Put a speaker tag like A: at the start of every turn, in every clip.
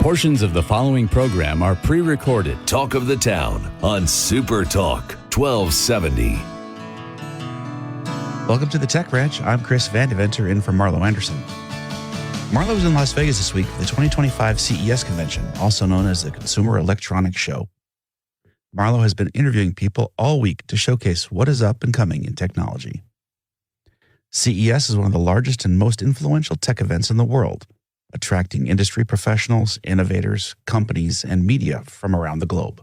A: Portions of the following program are pre-recorded.
B: Talk of the Town on Super Talk 1270.
C: Welcome to the Tech Ranch. I'm Chris Vandeventer in for Marlo Anderson. Marlo was in Las Vegas this week for the 2025 CES convention, also known as the Consumer Electronics Show. Marlo has been interviewing people all week to showcase what is up and coming in technology. CES is one of the largest and most influential tech events in the world, attracting industry professionals, innovators, companies, and media from around the globe.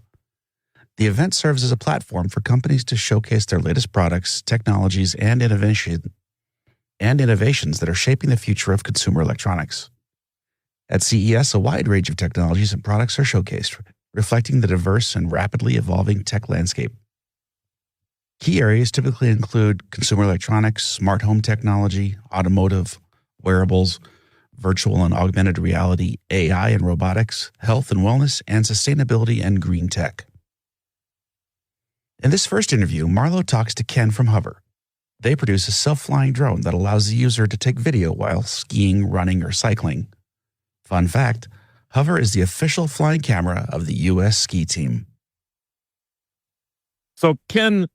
C: The event serves as a platform for companies to showcase their latest products, technologies, and innovations that are shaping the future of consumer electronics. At CES, a wide range of technologies and products are showcased, reflecting the diverse and rapidly evolving tech landscape. Key areas typically include consumer electronics, smart home technology, automotive, wearables, virtual and augmented reality, AI and robotics, health and wellness, and sustainability and green tech. In this first interview, Marlo talks to Ken from Hover. They produce a self-flying drone that allows the user to take video while skiing, running, or cycling. Fun fact, Hover is the official flying camera of the U.S. ski team.
D: So, Ken,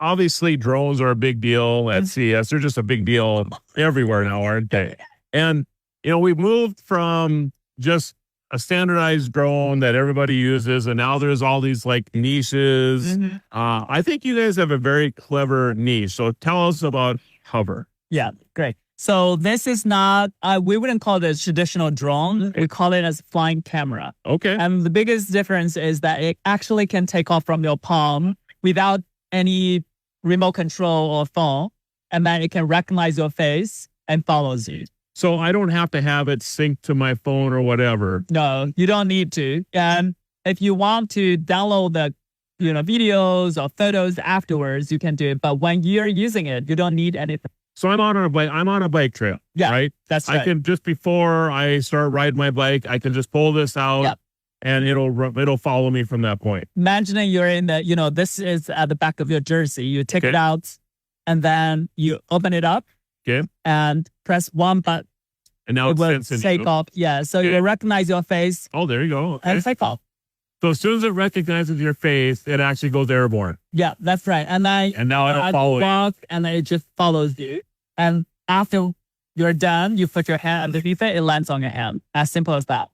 D: obviously drones are a big deal at CES. They're just a big deal everywhere now, aren't they? And, you know, we've moved from just a standardized drone that everybody uses, and now there's all these like niches. I think you guys have a very clever niche. So tell us about Hover.
E: Yeah, great. So this is not, we wouldn't call it a traditional drone. We call it as flying camera.
D: Okay.
E: And the biggest difference is that it actually can take off from your palm without any remote control or phone. And then it can recognize your face and follows you.
D: So I don't have to have it synced to my phone or whatever.
E: No, you don't need to. And if you want to download the videos or photos afterwards, you can do it. But when you're using it, you don't need anything.
D: So I'm on a bike trail,
E: yeah,
D: right?
E: That's right.
D: I can just before I start riding my bike, I can just pull this out and it'll follow me from that point.
E: Imagining you're in the, this is at the back of your jersey. You take it out and then you open it up.
D: Okay.
E: And press one button.
D: And now it will
E: take off. Yeah. So it will recognize your face.
D: Oh, there you go. Okay.
E: And take off.
D: So as soon as it recognizes your face, it actually goes airborne.
E: Yeah, that's right. And
D: now it'll follow you.
E: And then it just follows you. And after you're done, you put your hand underneath it. It lands on your hand. As simple as that.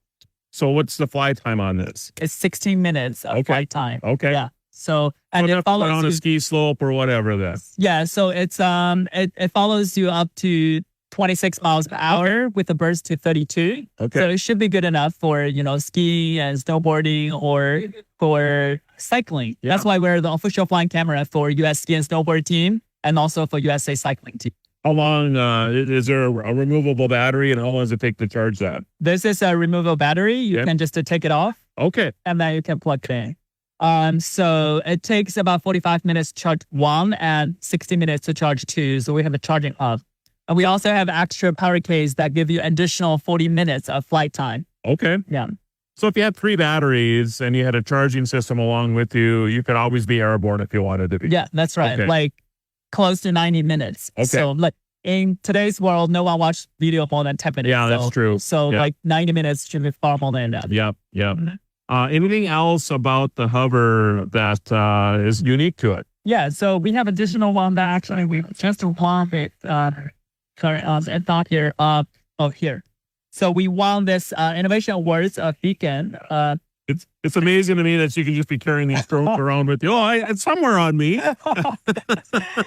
D: So what's the flight time on this?
E: It's 16 minutes of flight time.
D: Okay.
E: Yeah. So and it follows
D: on a ski slope or whatever then.
E: Yeah. So it's it follows you up to 26 miles per hour with a burst to 32.
D: Okay.
E: So it should be good enough for skiing and snowboarding or for cycling. Yeah. That's why we're the official flying camera for US ski and snowboard team and also for USA cycling team.
D: How long is there a removable battery and how long does it take to charge that?
E: This is a removable battery. You can just take it off.
D: Okay.
E: And then you can plug it in. So it takes about 45 minutes to charge one and 60 minutes to charge two. So we have a charging hub. And we also have extra power case that give you additional 40 minutes of flight time.
D: Okay.
E: Yeah.
D: So if you had 3 batteries and you had a charging system along with you, you could always be airborne if you wanted to be.
E: Yeah, that's right.
D: Okay.
E: Like close to 90 minutes.
D: Okay.
E: So like in today's world, no one watches video more than 10 minutes.
D: Yeah, that's true.
E: So like 90 minutes should be far more than that.
D: Yep. Anything else about the Hover that is unique to it?
E: Yeah. So we have additional one that actually we just won it. It's not here. Here. So we won this Innovation Awards Beacon.
D: It's amazing to me that you can just be carrying these drones around with you. Oh, it's somewhere on me.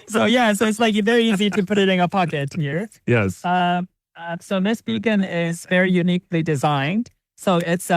E: So it's like very easy to put it in a pocket here.
D: Yes.
E: So this beacon is very uniquely designed. So it's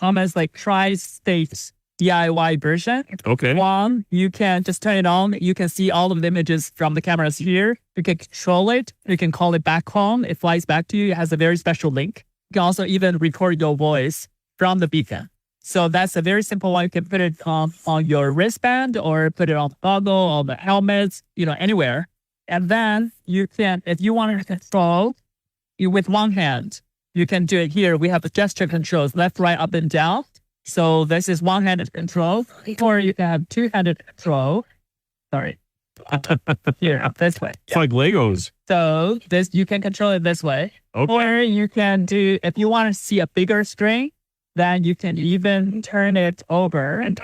E: almost like tri-state DIY version.
D: Okay.
E: One, you can just turn it on. You can see all of the images from the cameras here. You can control it. You can call it back home. It flies back to you. It has a very special link. You can also even record your voice from the beacon. So that's a very simple one. You can put it on your wristband or put it on the goggle or the helmet, anywhere. And then you can, if you want to control with one hand, you can do it here. We have the gesture controls, left, right, up, and down. So this is one-handed control, or you can have two-handed control. Sorry. Here, this way.
D: It's like Legos.
E: So you can control it this way.
D: Okay.
E: Or you can do, if you want to see a bigger screen, Then you can even turn it over and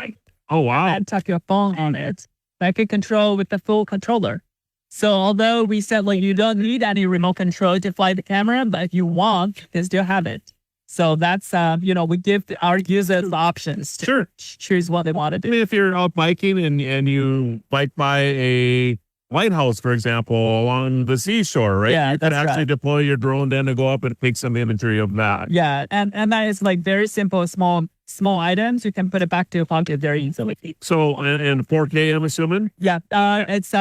D: Oh, wow.
E: and tuck your phone on it. That can control with the full controller. So although we said like you don't need any remote control to fly the camera, but if you want, you can still have it. So that's we give our users the options to
D: Sure.
E: choose what they want to
D: I
E: do.
D: mean, if you're out biking and you bike by a lighthouse, for example, along the seashore, right?
E: Yeah,
D: you can
E: that's
D: actually
E: right.
D: deploy your drone then to go up and take some imagery of that.
E: Yeah, and that is like very simple, small items. You can put it back to your pocket very easily.
D: So, and 4K, I'm assuming?
E: Yeah, it's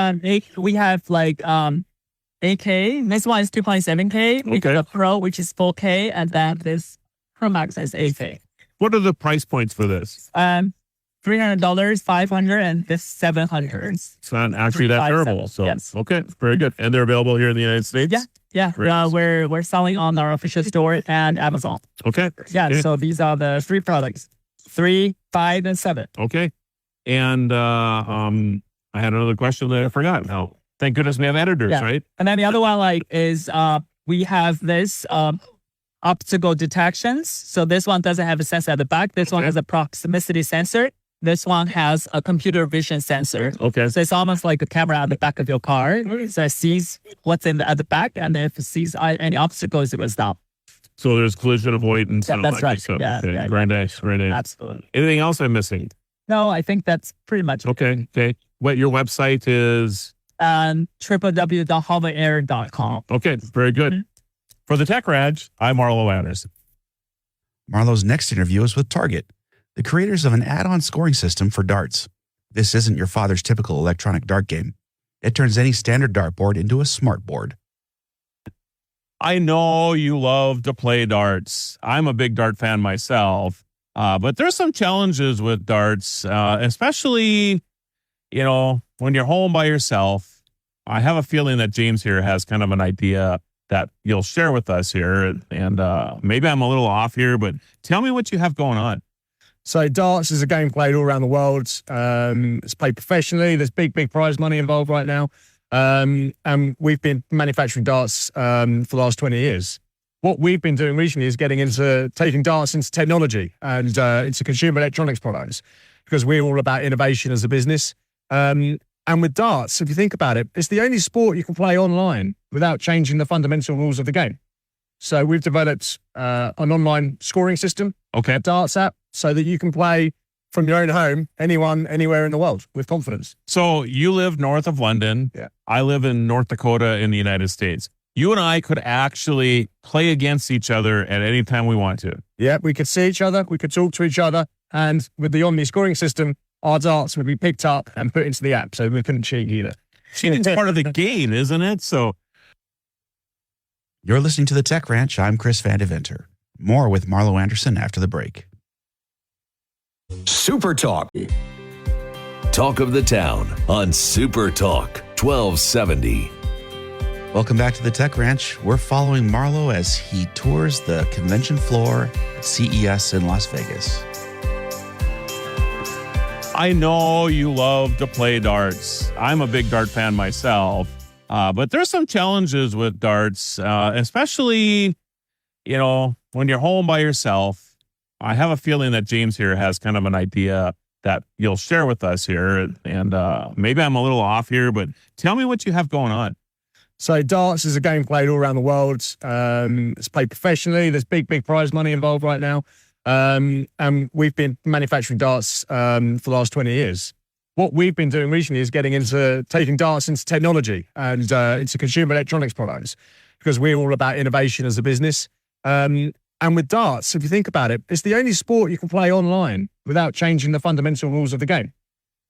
E: we have like 8K. This one is 2.7K. We got
D: Okay.
E: a Pro, which is 4K, and then this Pro Max is 8K.
D: What are the price points for this?
E: $300, $500, and this $700.
D: It's not actually that
E: 357,
D: terrible. So,
E: yes.
D: okay, very good. And they're available here in the United States?
E: Yeah, yeah.
D: Great.
E: We're selling on our official store and Amazon.
D: Okay.
E: Yeah,
D: Yeah.
E: so these are the three products: 3, 5, and 7.
D: Okay. And I had another question that I forgot now. Thank goodness we have editors,
E: Yeah.
D: right?
E: And then the other one is we have this optical detections. So this one doesn't have a sensor at the back. This one
D: Okay.
E: has a proximity sensor. This one has a computer vision sensor.
D: Okay.
E: So it's almost like a camera at the back of your car. So it sees what's at the back, and if it sees any obstacles, it will stop.
D: So there's collision avoidance.
E: Yeah,
D: and all
E: that's
D: that good
E: right.
D: stuff.
E: Yeah,
D: Okay.
E: yeah,
D: Very nice. Very nice.
E: Absolutely.
D: Anything else I'm missing?
E: No, I think that's pretty much it.
D: Okay. Okay. What your website is?
E: www.hovenair.com.
D: Okay. Very good.
E: Mm-hmm.
D: For the Tech Raj, I'm Arlo Anderson.
C: Marlo's next interview is with Target, the creators of an add-on scoring system for darts. This isn't your father's typical electronic dart game. It turns any standard dartboard into a smart board.
D: I know you love to play darts. I'm a big dart fan myself, but there's some challenges with darts, especially, when you're home by yourself. I have a feeling that James here has kind of an idea that you'll share with us here. And maybe I'm a little off here, but tell me what you have going on.
F: So darts is a game played all around the world. It's played professionally. There's big prize money involved right now. And we've been manufacturing darts for the last 20 years. What we've been doing recently is getting into taking darts into technology and into consumer electronics products, because we're all about innovation as a business. And with darts, if you think about it, it's the only sport you can play online without changing the fundamental rules of the game. So we've developed an online scoring system,
D: Okay.
F: a darts app, so that you can play from your own home, anyone, anywhere in the world with confidence.
D: So you live north of London.
F: Yeah.
D: I live in North Dakota in the United States. You and I could actually play against each other at any time we want to.
F: Yeah, we could see each other, we could talk to each other, and with the Omni scoring system, our darts would be picked up and put into the app, so we couldn't cheat either.
D: It's part of the game, isn't it? So
C: You're listening to The Tech Ranch. I'm Chris Van Deventer. More with Marlo Anderson after the break.
B: Super Talk. Talk of the Town on Super Talk 1270.
C: Welcome back to The Tech Ranch. We're following Marlo as he tours the convention floor at CES in Las Vegas.
D: I know you love to play darts. I'm a big dart fan myself, but there's some challenges with darts, especially, when you're home by yourself. I have a feeling that James here has kind of an idea that you'll share with us here. And maybe I'm a little off here, but tell me what you have going on.
F: So darts is a game played all around the world. It's played professionally. There's big prize money involved right now. And we've been manufacturing darts for the last 20 years. What we've been doing recently is getting into taking darts into technology and into consumer electronics products, because we're all about innovation as a business. And with darts, if you think about it, it's the only sport you can play online without changing the fundamental rules of the game.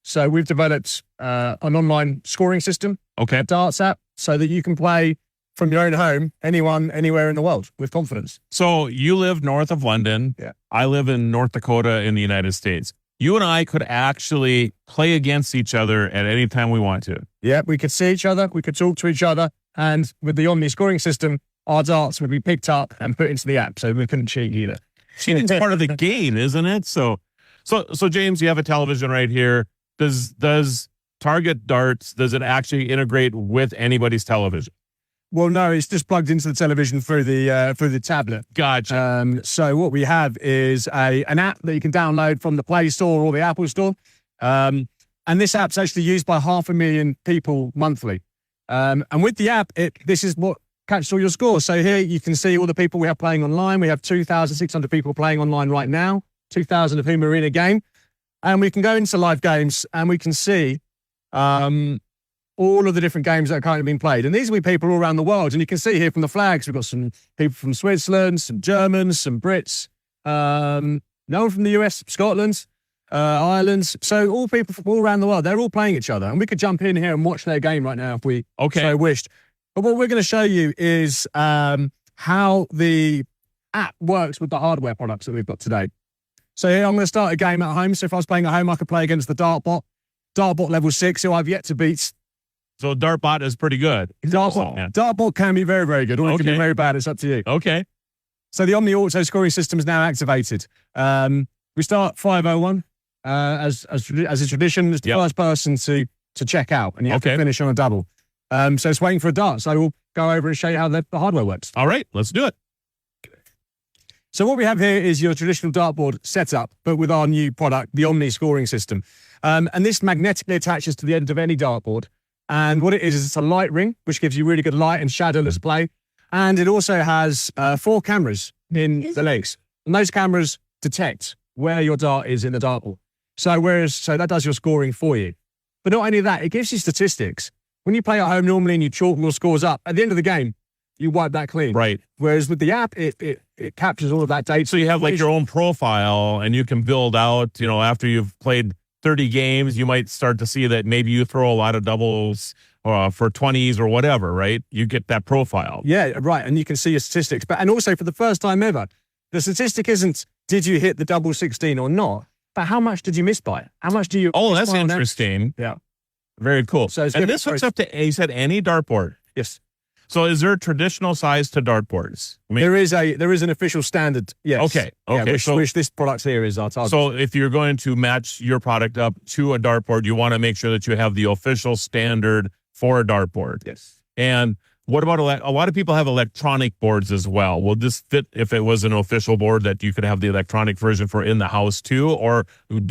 F: So we've developed an online scoring system,
D: Okay.
F: a darts app, so that you can play from your own home, anyone, anywhere in the world with confidence.
D: So you live north of London.
F: Yeah.
D: I live in North Dakota in the United States. You and I could actually play against each other at any time we want to.
F: Yeah, we could see each other, we could talk to each other, and with the Omni scoring system, our darts would be picked up and put into the app, so we couldn't cheat either.
D: It's part of the game, isn't it? So James, you have a television right here. Does Target Darts, does it actually integrate with anybody's television?
F: Well, no, it's just plugged into the television through the tablet.
D: Gotcha.
F: So what we have is an app that you can download from the Play Store or the Apple Store. And this app's actually used by 500,000 people monthly. And with the app, this is what catches all your scores. So here you can see all the people we have playing online. We have 2,600 people playing online right now, 2,000 of whom are in a game. And we can go into live games and we can see all of the different games that are currently being played. And these will be people all around the world. And you can see here from the flags, we've got some people from Switzerland, some Germans, some Brits, no one from the US, Scotland, Ireland. So all people from all around the world, they're all playing each other. And we could jump in here and watch their game right now if we so wished. But what we're going to show you is how the app works with the hardware products that we've got today. So here I'm going to start a game at home. So if I was playing at home, I could play against the Dartbot. Dartbot level 6, who I've yet to beat.
D: So Dartbot is pretty good.
F: Dartbot can be very, very good. Or it can be very bad. It's up to you.
D: Okay.
F: So the Omni Auto scoring system is now activated. We start 501 as a tradition. It's the first person to check out, and you have to finish on a double. So it's waiting for a dart. So we'll go over and show you how the hardware works.
D: All right, let's do it.
F: So what we have here is your traditional dartboard setup, but with our new product, the Omni scoring system. And this magnetically attaches to the end of any dartboard. And what it is it's a light ring, which gives you really good light and shadowless play. And it also has 4 cameras in the legs. And those cameras detect where your dart is in the dartboard. So that does your scoring for you. But not only that, it gives you statistics. When you play at home normally and you chalk your scores up, at the end of the game, you wipe that clean.
D: Right.
F: Whereas with the app, it captures all of that data.
D: So you have like your own profile and you can build out, after you've played 30 games, you might start to see that maybe you throw a lot of doubles for 20s or whatever, right? You get that profile.
F: Yeah, right. And you can see your statistics. And also for the first time ever, the statistic isn't did you hit the double 16 or not, but how much did you miss by? How much do you...
D: Oh, that's interesting.
F: Yeah.
D: Very cool.
F: So
D: and this hooks up to, you said any dartboard?
F: Yes.
D: So is there a traditional size to dartboards? I mean,
F: there is an official standard. Yes.
D: Okay.
F: Yeah, which this product here is our target.
D: So if you're going to match your product up to a dartboard, you want to make sure that you have the official standard for a dartboard.
F: Yes.
D: And what about a lot of people have electronic boards as well? Will this fit if it was an official board that you could have the electronic version for in the house too? Or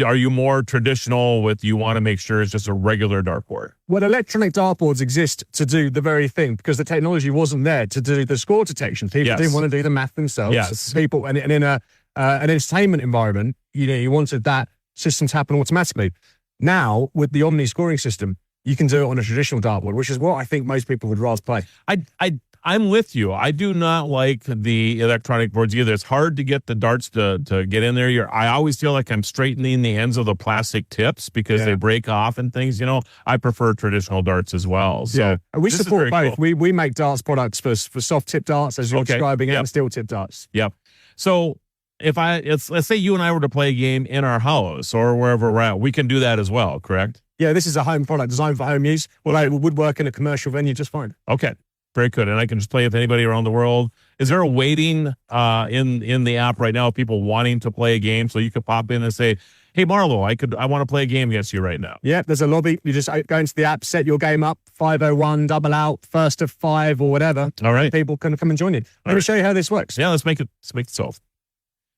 D: are you more traditional with you want to make sure it's just a regular dartboard?
F: Well, electronic dartboards exist to do the very thing because the technology wasn't there to do the score detection. People didn't want to do the math themselves.
D: Yes.
F: People, and in an entertainment environment, you wanted that system to happen automatically. Now, with the Omni scoring system, you can do it on a traditional dartboard, which is what I think most people would rather play.
D: I'm with you. I do not like the electronic boards either. It's hard to get the darts to get in there. I always feel like I'm straightening the ends of the plastic tips because they break off and things. I prefer traditional darts as well. So
F: we support both.
D: Cool.
F: We make darts products for soft tip darts, as you're describing, and steel tip darts.
D: Yep. So let's say you and I were to play a game in our house or wherever we're at, we can do that as well, correct?
F: Yeah, this is a home product designed for home use. Well, it would work in a commercial venue just fine.
D: Okay, very good. And I can just play with anybody around the world. Is there a waiting in the app right now of people wanting to play a game so you could pop in and say, hey, Marlo, I want to play a game against you right now?
F: Yeah, there's a lobby. You just go into the app, set your game up, 501, double out, first of 5 or whatever.
D: All right.
F: People can come and join you. Let me show you how this works.
D: Yeah, let's make it solve.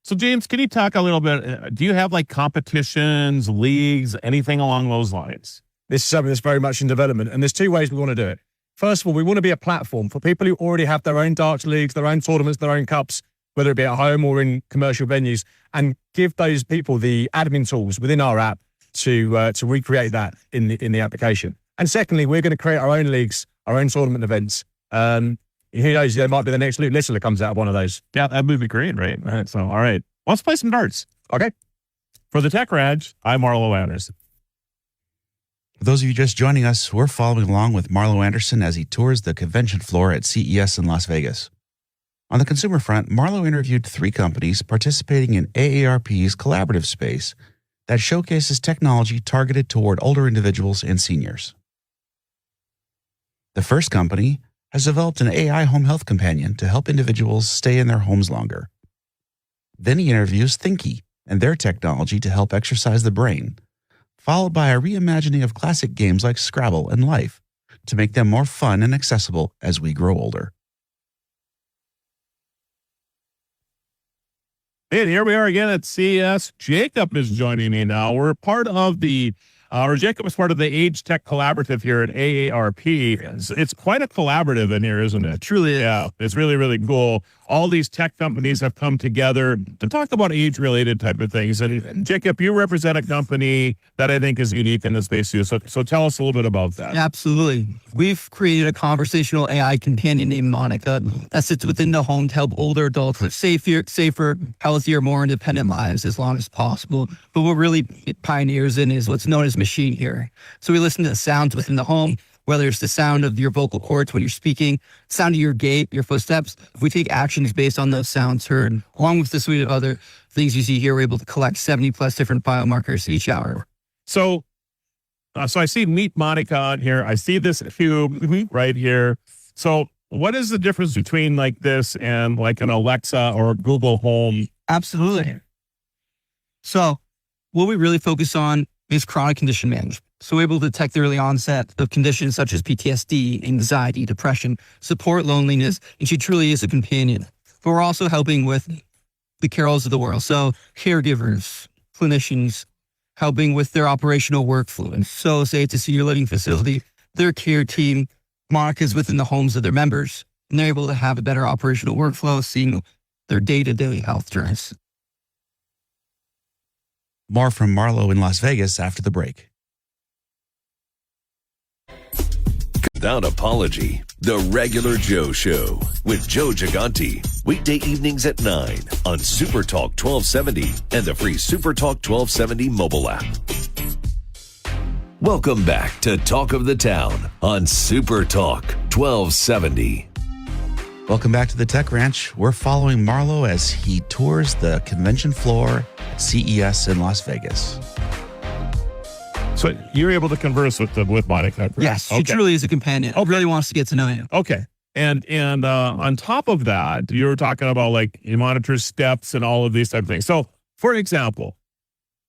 D: So, James, can you talk a little bit? Do you have like competitions, leagues, anything along those lines?
F: This is something that's very much in development, and there's 2 ways we want to do it. First of all, we want to be a platform for people who already have their own darts leagues, their own tournaments, their own cups, whether it be at home or in commercial venues, and give those people the admin tools within our app to recreate that in the application. And secondly, we're going to create our own leagues, our own tournament events. Who knows, there might be the next Luke Littler comes out of one of those.
D: Yeah, that would be great, right? All right. So, all right. Let's play some darts.
F: Okay.
D: For the Tech Raj, I'm Marlo Anderson.
C: For those of you just joining us, we're following along with Marlo Anderson as he tours the convention floor at CES in Las Vegas. On the consumer front, Marlo interviewed 3 companies participating in AARP's collaborative space that showcases technology targeted toward older individuals and seniors. The first company has developed an AI home health companion to help individuals stay in their homes longer. Then he interviews Thinky and their technology to help exercise the brain, followed by a reimagining of classic games like Scrabble and Life to make them more fun and accessible as we grow older.
D: And here we are again at CES. Jacob is joining me now. We're part of Jacob is part of the Age Tech Collaborative here at AARP. It's quite a collaborative in here, isn't it?
G: Truly is.
D: Yeah, it's really, really cool. All these tech companies have come together to talk about age-related type of things. And Jacob, you represent a company that I think is unique in the space too. So tell us a little bit about that.
G: Absolutely. We've created a conversational AI companion named Monica that sits within the home to help older adults live safer, healthier, more independent lives as long as possible. But what really it pioneers in is what's known as machine hearing. So we listen to the sounds within the home, whether it's the sound of your vocal cords when you're speaking, sound of your gait, your footsteps. If we take actions based on those sounds heard, along with the suite of other things you see here, we're able to collect 70 plus different biomarkers each hour.
D: So I see Meet Monica on here. I see this cube right here. So what is the difference between like this and like an Alexa or Google Home?
G: Absolutely. So what we really focus on is chronic condition management. So we're able to detect the early onset of conditions such as PTSD, anxiety, depression, support loneliness, and she truly is a companion. But we're also helping with the carols of the world. So caregivers, clinicians, helping with their operational workflow. And so say it's a senior living facility, their care team, Monica's within the homes of their members, and they're able to have a better operational workflow, seeing their day-to-day health journeys.
C: More from Marlo in Las Vegas after the break.
B: Without apology, The Regular Joe Show with Joe Gigante. Weekday evenings at 9 on Super Talk 1270 and the free Super Talk 1270 mobile app. Welcome back to Talk of the Town on Super Talk 1270.
C: Welcome back to the Tech Ranch. We're following Marlo as he tours the convention floor at CES in Las Vegas.
D: So you're able to converse with Monica, right?
G: Yes, she truly is a companion. Oh, really wants to get to know you.
D: Okay. And on top of that, you were talking about like you monitor steps and all of these type of things. So for example,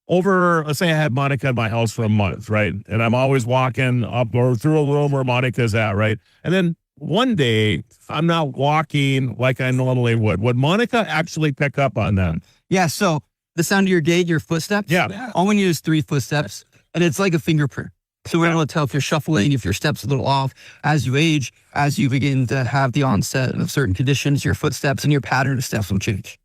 D: let's say I had Monica in my house for a month, right? And I'm always walking up or through a room where Monica's at, right? And then one day I'm not walking like I normally would. Would Monica actually pick up on that?
G: Yeah. So the sound of your gait, your footsteps.
D: Yeah.
G: All we need is 3 footsteps, and it's like a fingerprint. So we're able to tell if you're shuffling, if your steps a little off. As you age, as you begin to have the onset of certain conditions, your footsteps and your pattern of steps will change.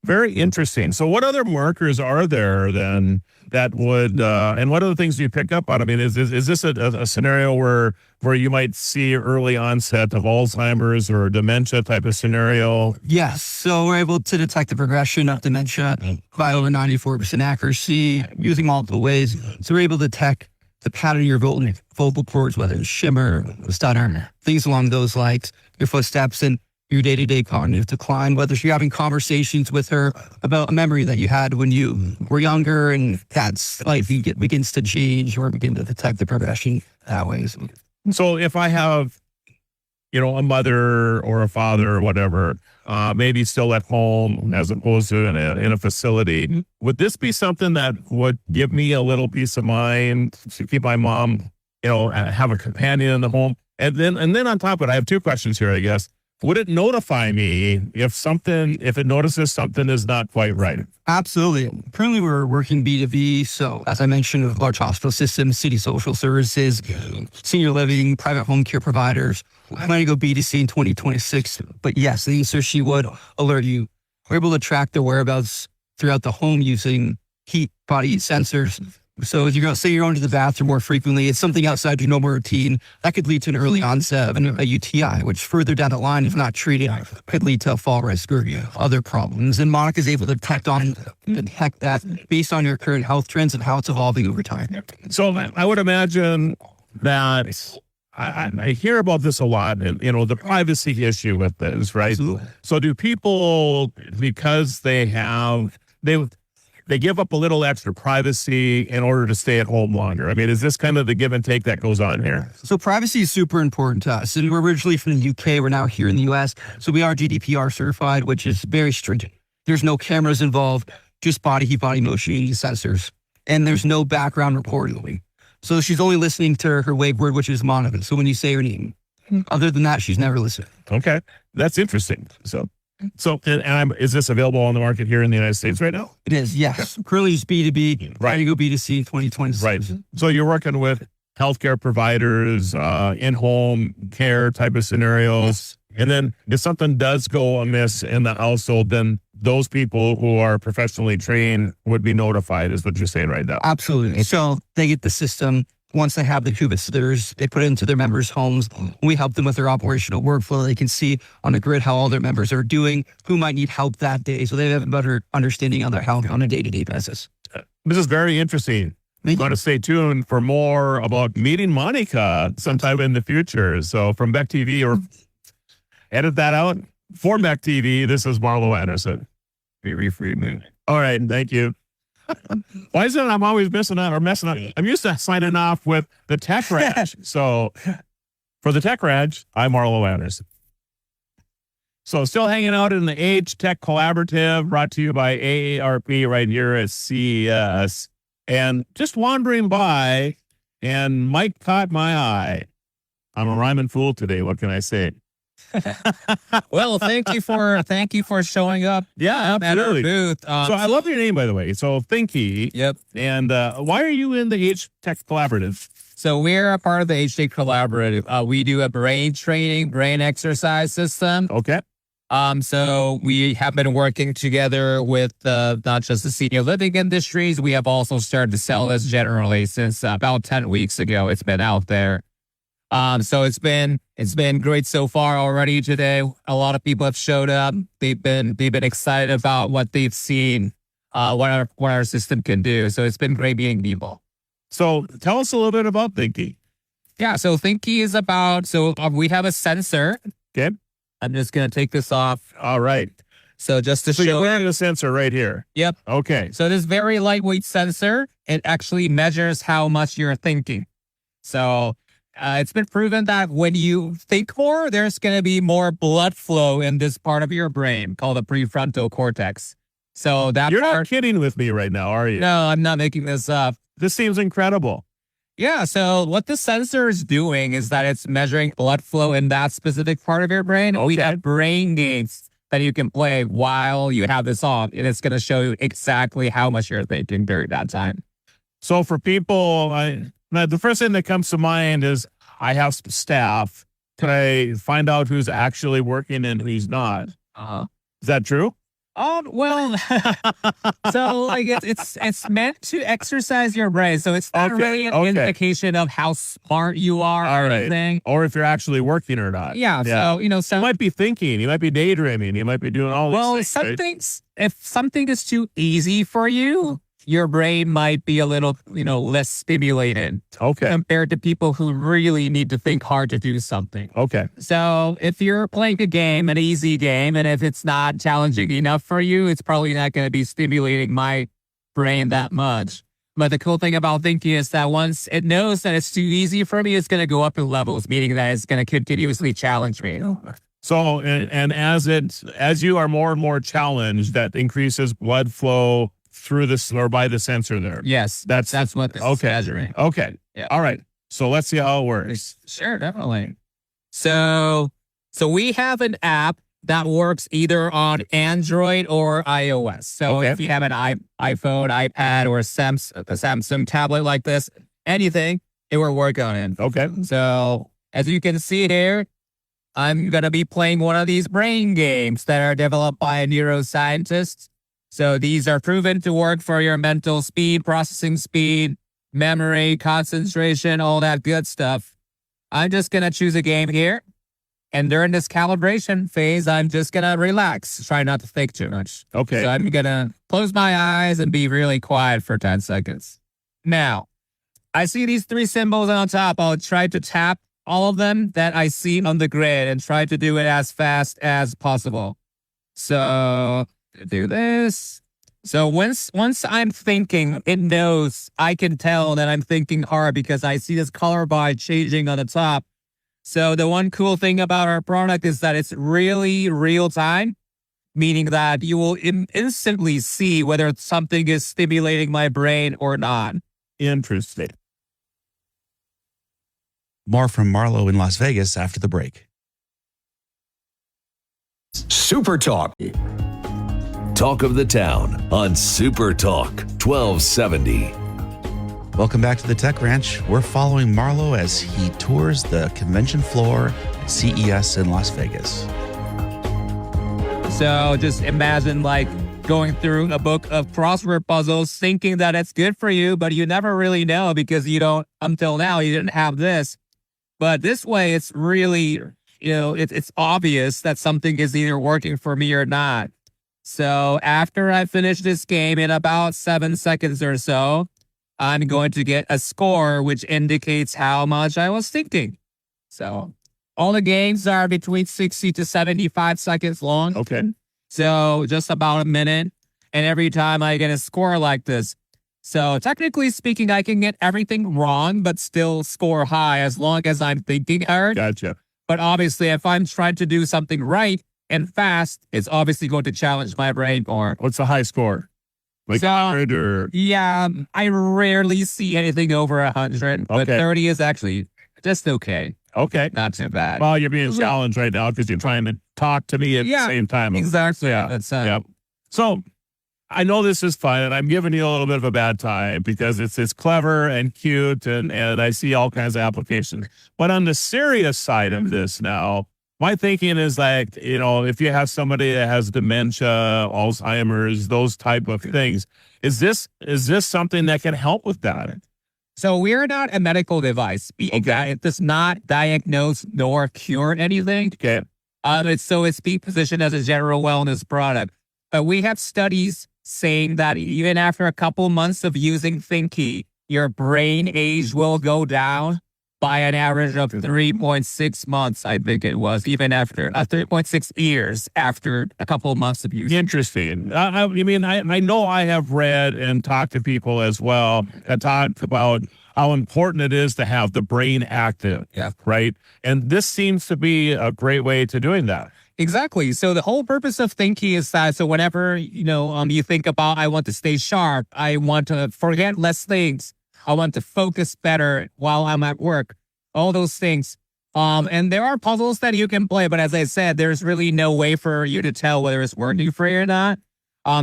D: Very interesting. So what other markers are there then that would, and what other things do you pick up on? I mean, is this a scenario where you might see early onset of Alzheimer's or dementia type of scenario?
G: Yes. So we're able to detect the progression of dementia by over 94% accuracy using multiple ways. So we're able to detect the pattern of your vocal cords, whether it's shimmer, stutter, things along those lines, your footsteps, and your day-to-day cognitive decline, whether you're having conversations with her about a memory that you had when you were younger, and that's like begins to change or begin to detect the progression that way.
D: So if I have, a mother or a father or whatever, maybe still at home as opposed to in a facility, would this be something that would give me a little peace of mind to keep my mom, have a companion in the home? And then on top of it, I have 2 questions here, I guess. Would it notify me if it notices something is not quite right?
G: Absolutely. Currently, we're working B2B. So as I mentioned, with large hospital systems, city social services, senior living, private home care providers. We're planning to go B2C in 2026. But yes, the answer, she would alert you. We're able to track their whereabouts throughout the home using heat body heat sensors. So if you're going to say you're going to the bathroom more frequently, it's something outside your normal routine that could lead to an early onset of a UTI, which further down the line, if not treated, could lead to a fall risk or other problems. And Monica's able to detect that based on your current health trends and how it's evolving over time.
D: So I would imagine that I hear about this a lot, and the privacy issue with this, right?
G: Absolutely.
D: So do people, because they give up a little extra privacy in order to stay at home longer? I mean, is this kind of the give and take that goes on here?
G: So privacy is super important to us. And we're originally from the UK. We're now here in the US. So we are GDPR certified, which is very stringent. There's no cameras involved, just body heat, body motion sensors. And there's no background reporting. So she's only listening to her wake word, which is Monica. So when you say her name, other than that, she's never listening.
D: Okay. That's interesting. Is this available on the market here in the United States right now?
G: It is, yes. Currently it's B2B.
D: Right.
G: Trying to go B2C in 2026.
D: Right. So you're working with healthcare providers, in-home care type of scenarios. And then if something does go amiss in the household, then those people who are professionally trained would be notified, is what you're saying right now.
G: Absolutely. So they get the system. Once they have the visitors, they put it into their members' homes. We help them with their operational workflow. They can see on a grid how all their members are doing, who might need help that day. So they have a better understanding of their health on a day-to-day basis.
D: This is very interesting. I'm going to stay tuned for more about meeting Monica sometime in the future. So from Beck TV, or edit that out. For Beck TV, this is Marlo Anderson. All right. Thank you. Why is it I'm always messing up? I'm used to signing off with the Tech Raj. So for the Tech Raj, I'm Marlo Anderson. So still hanging out in the Age Tech Collaborative, brought to you by AARP right here at CES. And just wandering by, and Mike caught my eye. I'm a rhyming fool today. What can I say?
H: Well, thank you for showing up.
D: Yeah, absolutely.
H: At our booth.
D: So I love your name, by the way. So Thinky.
H: Yep.
D: And why are you in the Age Tech Collaborative?
H: So we're a part of the HD Collaborative. We do a brain training, brain exercise system.
D: Okay.
H: So we have been working together with not just the senior living industries. We have also started to sell this generally since about 10 weeks ago. It's been out there. So it's been great so far already today. A lot of people have showed up. They've been excited about what they've seen, what our system can do. So it's been great meeting people.
D: So tell us a little bit about Thinky.
H: Yeah. So Thinky is about, we have a sensor.
D: Okay.
H: I'm just going to take this off.
D: All right.
H: So just to
D: So
H: show.
D: you're wearing a sensor right here.
H: Yep.
D: Okay.
H: So this very lightweight sensor, it actually measures how much you're thinking. So it's been proven that when you think more, there's going to be more blood flow in this part of your brain called the prefrontal cortex. So that
D: You're not kidding with me right now, are you?
H: No, I'm not making this up.
D: This seems incredible.
H: Yeah. So what the sensor is doing is that it's measuring blood flow in that specific part of your brain.
D: Okay.
H: We have brain games that you can play while you have this on, and it's going to show you exactly how much you're thinking during that time.
D: So for people, the first thing that comes to mind is I have some staff. Can I find out who's actually working and who's not? Is that true?
H: Well, so like it's meant to exercise your brain. So it's not really an indication of how smart you are.
D: All
H: or
D: right.
H: anything.
D: Or if you're actually working or not.
H: Yeah. So,
D: You might be thinking, you might be daydreaming, you might be doing all these things.
H: If something is too easy for you, your brain might be a little, less stimulated.
D: Okay.
H: Compared to people who really need to think hard to do something.
D: Okay.
H: So if you're playing a game, an easy game, and if it's not challenging enough for you, it's probably not going to be stimulating my brain that much. But the cool thing about thinking is that once it knows that it's too easy for me, it's going to go up in levels, meaning that it's going to continuously challenge me.
D: So, and as you are more and more challenged, that increases blood flow through this or by the sensor there.
H: Yes, that's what this is measuring.
D: Okay.
H: Yeah.
D: All right. So let's see how it works.
H: Sure, definitely. So we have an app that works either on Android or iOS. So if you have an iPhone, iPad, or a Samsung tablet like this, anything, it will work on it.
D: Okay.
H: So as you can see here, I'm going to be playing one of these brain games that are developed by a neuroscientist. So these are proven to work for your mental speed, processing speed, memory, concentration, all that good stuff. I'm just going to choose a game here. And during this calibration phase, I'm just going to relax, try not to think too much.
D: Okay.
H: So I'm going to close my eyes and be really quiet for 10 seconds. Now, I see these three symbols on top. I'll try to tap all of them that I see on the grid and try to do it as fast as possible. So do this. So once I'm thinking, it knows, I can tell that I'm thinking hard because I see this color bar changing on the top. So the one cool thing about our product is that it's really real time, meaning that you will instantly see whether something is stimulating my brain or not.
D: Interesting.
C: More from Marlo in Las Vegas after the break.
B: Super Talk. Talk of the Town on Super Talk 1270.
C: Welcome back to the Tech Ranch. We're following Marlo as he tours the convention floor at CES in Las Vegas.
H: So just imagine like going through a book of crossword puzzles, thinking that it's good for you, but you never really know because you don't, until now, you didn't have this. But this way, it's really, it's obvious that something is either working for me or not. So after I finish this game in about 7 seconds or so, I'm going to get a score which indicates how much I was thinking. So all the games are between 60 to 75 seconds long.
D: Okay.
H: So just about a minute. And every time I get a score like this. So technically speaking, I can get everything wrong, but still score high as long as I'm thinking hard.
D: Gotcha.
H: But obviously, if I'm trying to do something right and fast, it's obviously going to challenge my brain more.
D: What's the high score? Like
H: So-
D: 100 or
H: Yeah, I rarely see anything over 100, but
D: Okay.
H: 30 is actually just okay.
D: okay.
H: Not too bad.
D: Well, you're being challenged right now because you're trying to talk to me at
H: Yeah,
D: the same time.
H: Exactly.
D: Yeah.
H: That's
D: Yeah. So I know this is fun, and I'm giving you a little bit of a bad time because it's clever and cute, and I see all kinds of applications. But on the serious side of this now, my thinking is like, if you have somebody that has dementia, Alzheimer's, those type of things, is this something that can help with that?
H: So we're not a medical device. Okay. It does not diagnose nor cure anything.
D: Okay.
H: It's being positioned as a general wellness product. But we have studies saying that even after a couple months of using Thinky, your brain age will go down by an average of 3.6 months, I think it was, even after 3.6 years after a couple of months of use.
D: Interesting. I know I have read and talked to people as well that talked about how important it is to have the brain active.
H: Yeah.
D: Right. And this seems to be a great way to doing that.
H: Exactly. So the whole purpose of Thinky is that so whenever, you think about, I want to stay sharp, I want to forget less things, I want to focus better while I'm at work, all those things. And there are puzzles that you can play, but as I said, there's really no way for you to tell whether it's working for you or not.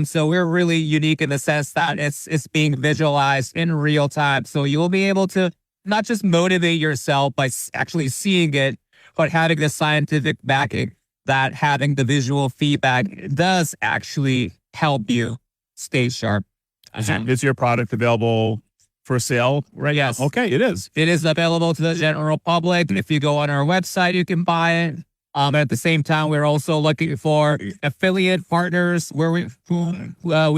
H: So we're really unique in the sense that it's being visualized in real time. So you'll be able to not just motivate yourself by actually seeing it, but having the scientific backing that having the visual feedback does actually help you stay sharp.
D: Is your product available for sale right
H: Yes.
D: now? Okay, it is.
H: It is available to the general public. If you go on our website, you can buy it. At the same time, we're also looking for affiliate partners where we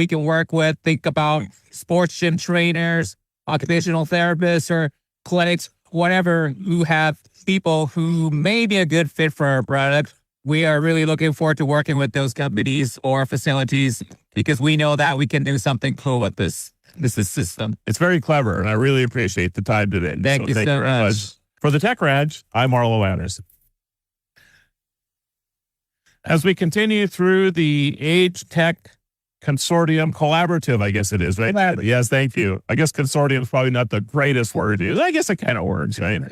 H: can work with. Think about sports gym trainers, occupational therapists, or clinics, whatever, who have people who may be a good fit for our product. We are really looking forward to working with those companies or facilities because we know that we can do something cool with this system.
D: It's very clever, and I really appreciate the time today.
H: Thank you so
D: very
H: much.
D: For the Tech Ranch, I'm Marlo Anderson. As we continue through the Age Tech Consortium Collaborative, I guess it is, right? Yes, thank you. I guess consortium is probably not the greatest word to use. I guess it kind of works, right?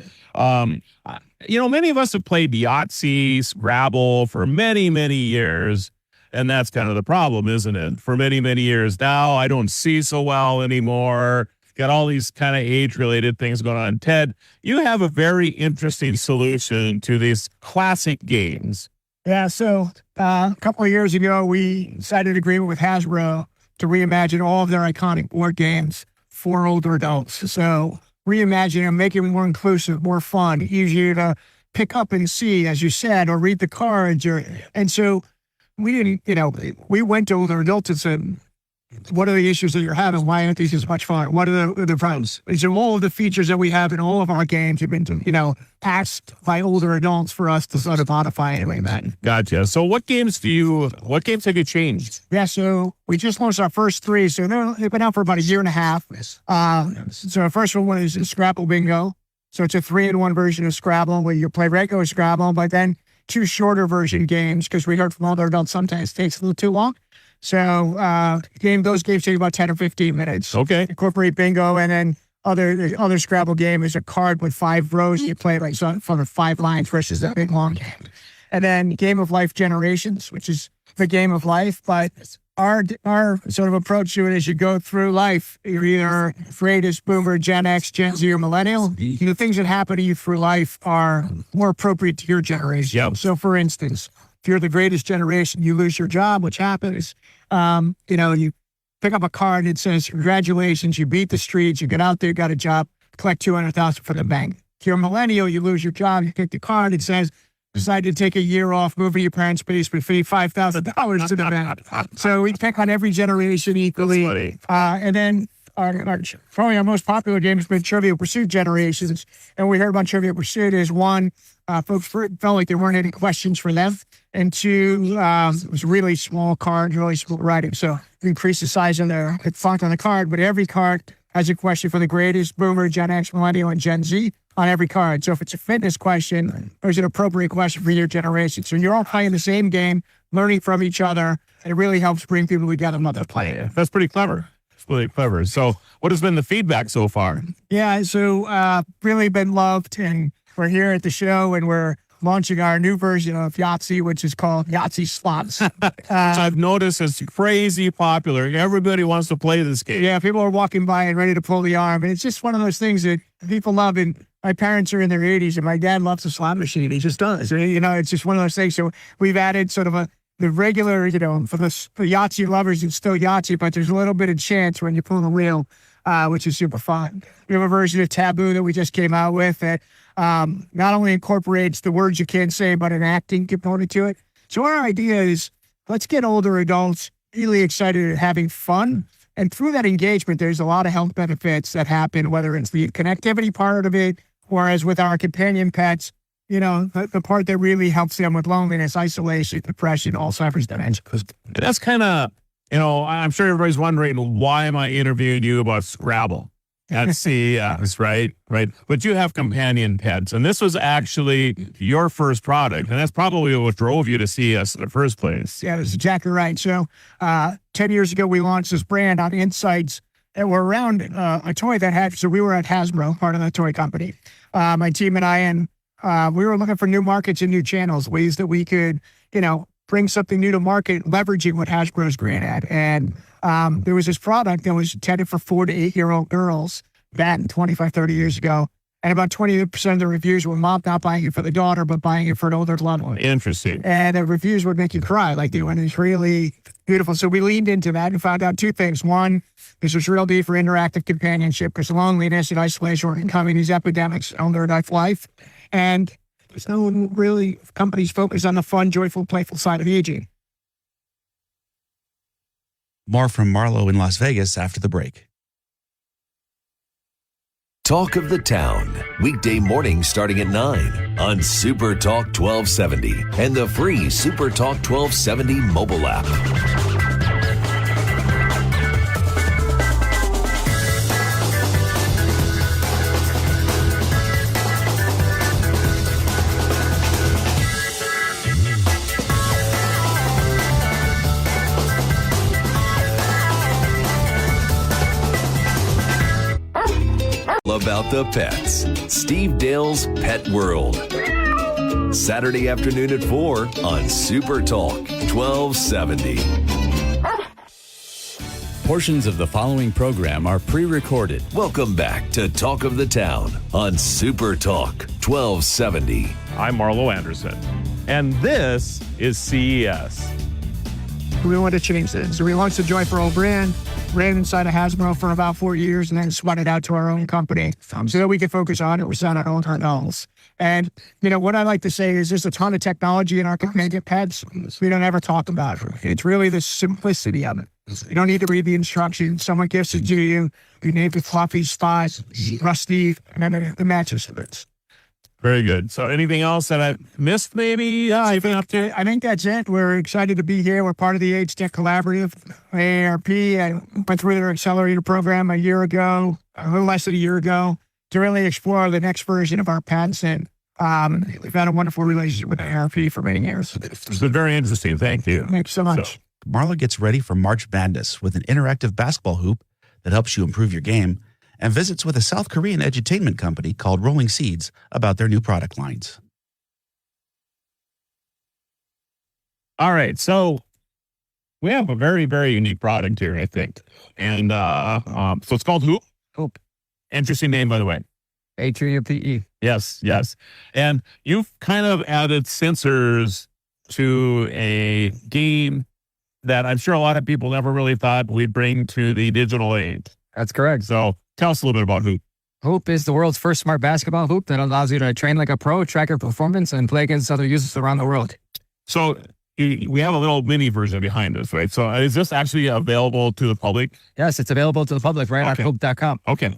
D: Many of us have played Yahtzee, Scrabble for many, many years. And that's kind of the problem, isn't it? For many, many years now, I don't see so well anymore. Got all these kind of age-related things going on. Ted, you have a very interesting solution to these classic games.
I: Yeah, so a couple of years ago, we signed an agreement with Hasbro to reimagine all of their iconic board games for older adults. So reimagining them, making them more inclusive, more fun, easier to pick up and see, as you said, or read the cards. And so we didn't, we went to older adults and said, what are the issues that you're having? Why aren't these as much fun? What are the problems? And so all of the features that we have in all of our games have been, asked by older adults for us to sort of modify anyway, man.
D: Gotcha. So what games have you changed?
I: Yeah, so we just launched our first three. So they've been out for about a year and a half. So our first one is Scrabble Bingo. So it's a 3-in-1 version of Scrabble where you play regular Scrabble, but then 2 shorter version games because we heard from older adults sometimes it takes a little too long. So those games take about 10 or 15 minutes.
D: Okay.
I: Incorporate bingo and then other Scrabble game is a card with 5 rows. You play like from 5 lines versus a big long game. And then Game of Life Generations, which is the game of life. But our sort of approach to it is you go through life. You're either greatest boomer, Gen X, Gen Z, or millennial. The things that happen to you through life are more appropriate to your generation.
D: Yep.
I: So, for instance, if you're the greatest generation, you lose your job, which happens. You pick up a card that says, congratulations, you beat the streets, you get out there, got a job, collect $200,000 from the bank. If you're a millennial, you lose your job, you pick the card, it says, decided to take a year off, move to your parents' basement, feed $5,000 to the bank. So we pick on every generation equally. And then probably our most popular game has been Trivia Pursuit Generations. And what we heard about Trivia Pursuit is one, folks felt like there weren't any questions for them. And 2, it was really small cards, really small writing. So we increased the size of the font on the card, but every card has a question for the greatest boomer, Gen X, millennial, and Gen Z on every card. So if it's a fitness question, there's an appropriate question for your generation. So you're all playing the same game, learning from each other, and it really helps bring people together when they're playing.
D: That's pretty clever. It's really clever. So what has been the feedback so far?
I: Yeah, so really been loved, and we're here at the show, and we're launching our new version of Yahtzee, which is called Yahtzee Slots.
D: So I've noticed it's crazy popular. Everybody wants to play this game.
I: Yeah, people are walking by and ready to pull the arm. And it's just one of those things that people love. And my parents are in their 80s, and my dad loves the slot machine. He just does. It's just one of those things. So we've added sort of the regular, for the Yahtzee lovers, it's still Yahtzee, but there's a little bit of chance when you pull the wheel, which is super fun. We have a version of Taboo that we just came out with that not only incorporates the words you can't say, but an acting component to it. So our idea is, let's get older adults really excited at having fun. And through that engagement, there's a lot of health benefits that happen, whether it's the connectivity part of it, or as with our companion pets, the part that really helps them with loneliness, isolation, depression, Alzheimer's, dementia.
D: That's kind of, I'm sure everybody's wondering, why am I interviewing you about Scrabble at CES, right? But you have companion pets, and this was actually your first product, and that's probably what drove you to CES in the first place.
I: Yeah, that's exactly right. So 10 years ago, we launched this brand on insights that were around a toy that had, so we were at Hasbro, part of the toy company. My team and I, and we were looking for new markets and new channels, ways that we could, bring something new to market, leveraging what Hasbro's brand had. And there was this product that was intended for 4 to 8-year-old girls back 25, 30 years ago. And about 20% of the reviews were mom not buying it for the daughter, but buying it for an older loved one.
D: Interesting.
I: And the reviews would make you cry, like they went, it's really beautiful. So we leaned into that and found out 2 things. One, this was real need for interactive companionship because loneliness and isolation were becoming these epidemics on their life. And there's no really companies focus on the fun, joyful, playful side of aging.
C: More from Marlo in Las Vegas after the break.
B: Talk of the Town, weekday mornings starting at 9 on Super Talk 1270 and the free Super Talk 1270 mobile app. About the pets. Steve Dale's Pet World. Saturday afternoon at 4 on Super Talk 1270.
A: Portions of the following program are pre-recorded.
B: Welcome back to Talk of the Town on Super Talk 1270.
D: I'm Marlo Anderson, and this is CES.
I: We wanted to change this. So we launched the Joy for All brand, ran inside of Hasbro for about 4 years, and then spun it out to our own company so that we could focus on it. We're selling our own hurdles. And, what I like to say is there's a ton of technology in our companion pets we don't ever talk about. It's really the simplicity of it. You don't need to read the instructions. Someone gives it to you. You name the fluffy spots, rusty, and then the matches of it.
D: Very good. So anything else that I missed maybe?
I: I think that's it. We're excited to be here. We're part of the Age Tech Collaborative, AARP. I went through their accelerator program a little less than a year ago, to really explore the next version of our patents. And we've had a wonderful relationship with AARP for many years.
D: It's been very interesting. Thank you.
I: Thanks so much.
C: Marlo gets ready for March Madness with an interactive basketball hoop that helps you improve your game and visits with a South Korean edutainment company called Rolling Seeds about their new product lines.
D: All right. So we have a very, very unique product here, I think. And so it's called Hoop.
G: Hoop.
D: Interesting name, by the way.
G: HUPE.
D: Yes, yes. And you've kind of added sensors to a game that I'm sure a lot of people never really thought we'd bring to the digital age.
G: That's correct.
D: So tell us a little bit about Hoop.
G: Hoop is the world's first smart basketball hoop that allows you to train like a pro, track your performance, and play against other users around the world.
D: So we have a little mini version behind us, right? So is this actually available to the public?
G: Yes, it's available to the public right
D: Okay.
G: on hoop.com.
D: Okay.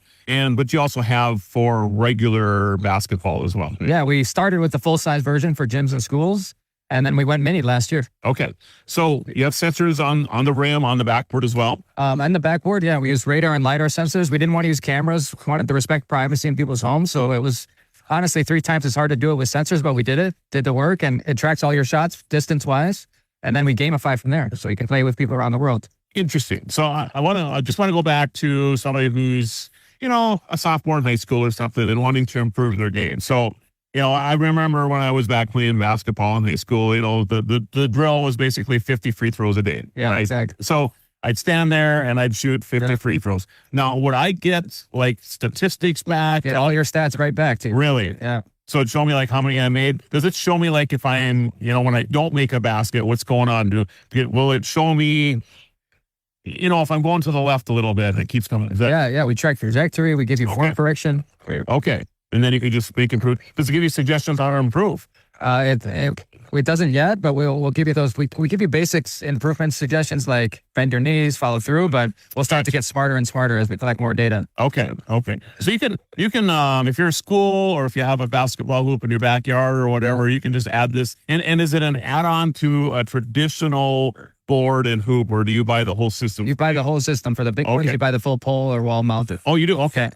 D: But you also have for regular basketball as well.
G: Yeah, we started with the full-size version for gyms and schools, and then we went mini last year.
D: Okay. So you have sensors on the rim, on the backboard as well.
G: And the backboard, yeah, we use radar and LiDAR sensors. We didn't want to use cameras. We wanted to respect privacy in people's homes. So it was honestly 3 times as hard to do it with sensors, but we did the work, and it tracks all your shots distance-wise. And then we gamify from there. So you can play with people around the world.
D: Interesting. So I just want to go back to somebody who's, a sophomore in high school or something and wanting to improve their game. So, I remember when I was back playing basketball in high school, the drill was basically 50 free throws a day.
G: Yeah,
D: right?
G: exactly.
D: So I'd stand there and I'd shoot 50 free throws. Now, would I get like statistics back?
G: Get all your stats right back to you.
D: Really?
G: Yeah.
D: So it show me like how many I made. Does it show me like if I'm, when I don't make a basket, what's going on? Will it show me, if I'm going to the left a little bit, it keeps coming?
G: Yeah. We track trajectory. We give you form correction.
D: Okay. And then you can just make improve. Does it give you suggestions on how to improve?
G: It doesn't yet, but we'll give you those. We give you basics improvement suggestions like bend your knees, follow through, but we'll start to get smarter and smarter as we collect more data.
D: Okay. So you can if you're a school or if you have a basketball hoop in your backyard or whatever, you can just add this. And is it an add-on to a traditional board and hoop, or do you buy the whole system?
G: You buy the whole system. For the big ones, you buy the full pole or wall mounted.
D: Oh, you do? Okay.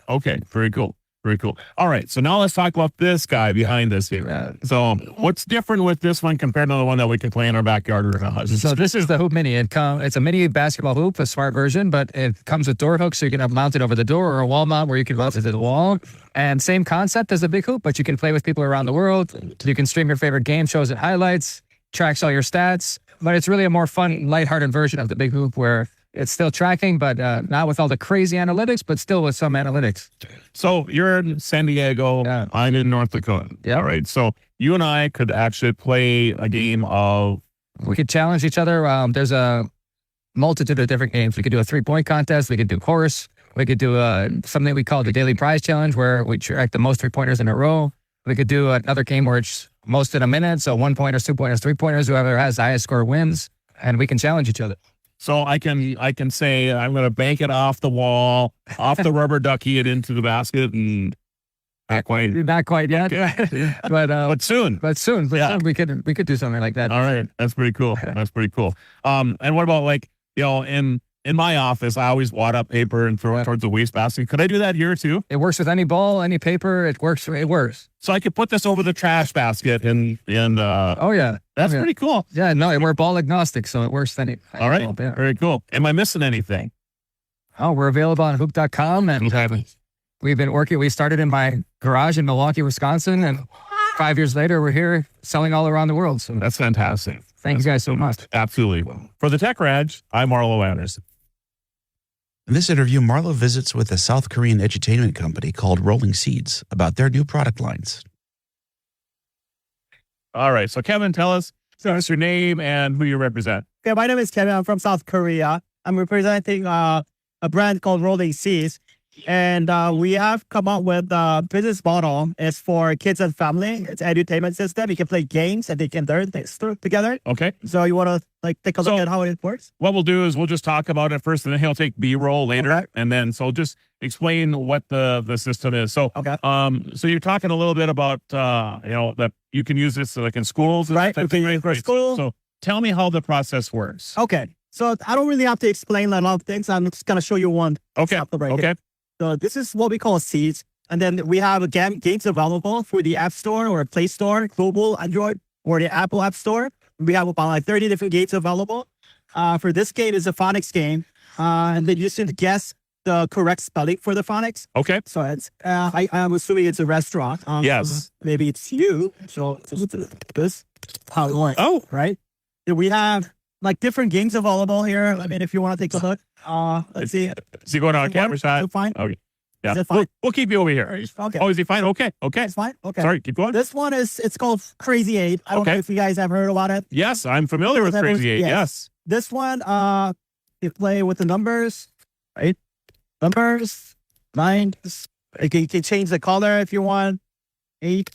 D: Very cool. Very cool. All right. So now let's talk about this guy behind us here. So what's different with this one compared to the one that we could play in our backyard or in a house?
G: So this is the Hoop Mini. It's a mini basketball hoop, a smart version, but it comes with door hooks, so you can have mounted over the door, or a wall mount where you can mount it to the wall. And same concept as a big hoop, but you can play with people around the world. You can stream your favorite game shows and highlights, tracks all your stats. But it's really a more fun, lighthearted version of the big hoop where it's still tracking, but not with all the crazy analytics, but still with some analytics.
D: So you're in San Diego.
G: Yeah.
D: I'm in North Dakota.
G: Yeah.
D: All right. So you and I could actually play a game of.
G: We could challenge each other. There's a multitude of different games. We could do a 3-point contest. We could do horse. We could do something we call the daily prize challenge, where we track the most 3-pointers in a row. We could do another game where it's most in a minute. So 1-pointers, 2-pointers, 3-pointers. Whoever has the highest score wins, and we can challenge each other.
D: So I can say I'm going to bank it off the wall, off the rubber ducky it into the basket, and not quite yet, but soon.
G: But soon, we could do something like that.
D: All right, that's pretty cool. And what about in my office, I always wad up paper and throw it towards the wastebasket. Could I do that here too?
G: It works with any ball, any paper. It works.
D: So I could put this over the trash basket and
G: oh yeah,
D: that's pretty cool.
G: Yeah, no, we're ball agnostic, so it works with any.
D: All right,
G: ball, yeah.
D: Very cool. Am I missing anything?
G: Oh, we're available on hoop.com, and we've been working. We started in my garage in Milwaukee, Wisconsin, and 5 years later, we're here selling all around the world. So
D: that's fantastic.
G: Thank you guys so much.
D: Absolutely. For the Tech Raj, I'm Marlo Anderson.
C: In this interview, Marlo visits with a South Korean edutainment company called Rolling Seeds about their new product lines.
D: All right. So, Kevin, tell us your name and who you represent.
J: Okay, my name is Kevin. I'm from South Korea. I'm representing a brand called Rolling Seeds. And we have come up with a business model. It's for kids and family. It's an edutainment system. You can play games and they can learn things together.
D: Okay.
J: So you want to take a look at how it works?
D: What we'll do is we'll just talk about it first, and then he'll take B-roll later. Okay. And then just explain what the system is. So,
J: okay.
D: So you're talking a little bit about, that you can use this like in schools.
J: Right. For school.
D: So tell me how the process works.
J: Okay. So I don't really have to explain a lot of things. I'm just going to show you one.
D: Okay.
J: Right here. So this is what we call Seeds. And then we have games available through the App Store or Play Store, Global, Android, or the Apple App Store. We have about 30 different games available. For this game, it's a phonics game. And then you just need to guess the correct spelling for the phonics.
D: Okay.
J: So it's I'm assuming it's a restaurant.
D: Yes.
J: Maybe it's you. So this how it works.
D: Oh.
J: Right. We have like different games available here. I mean, if you want to take a look, let's see.
D: Is he going on a camera
J: Is
D: shot?
J: it fine?
D: Okay. Yeah.
J: Is it fine?
D: We'll keep you over here.
J: Okay.
D: Oh, is he fine? Okay. Okay.
J: It's fine. Okay.
D: Sorry, keep going.
J: This one it's called Crazy 8. I don't
D: Okay.
J: know if you guys have heard about it.
D: Yes, I'm familiar with Crazy 8. Yes.
J: This one, you play with the numbers, right? Numbers, 9. You can change the color if you want. 8,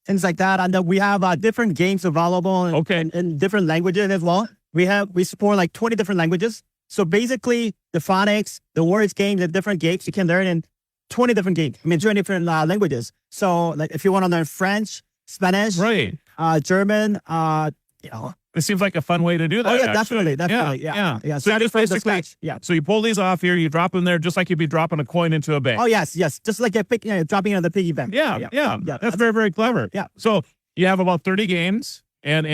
J: things like that. And then we have different games available in different languages as well. We support like 20 different languages. So basically, the phonics, the words games, the different games you can learn in 20 different games. I mean, 20 different languages. So like if you want to learn French, Spanish,
D: Right.
J: German,
D: It seems like a fun way to do that.
J: Oh, yeah,
D: actually.
J: definitely. Yeah.
D: So you
J: Starting
D: just
J: from the
D: basically,
J: scratch. Yeah.
D: so you pull these off here, you drop them there just like you'd be dropping a coin into a bank.
J: Oh, yes. Just like dropping in the piggy bank.
D: Yeah. That's very, very clever.
J: Yeah.
D: So you have about 30 games, and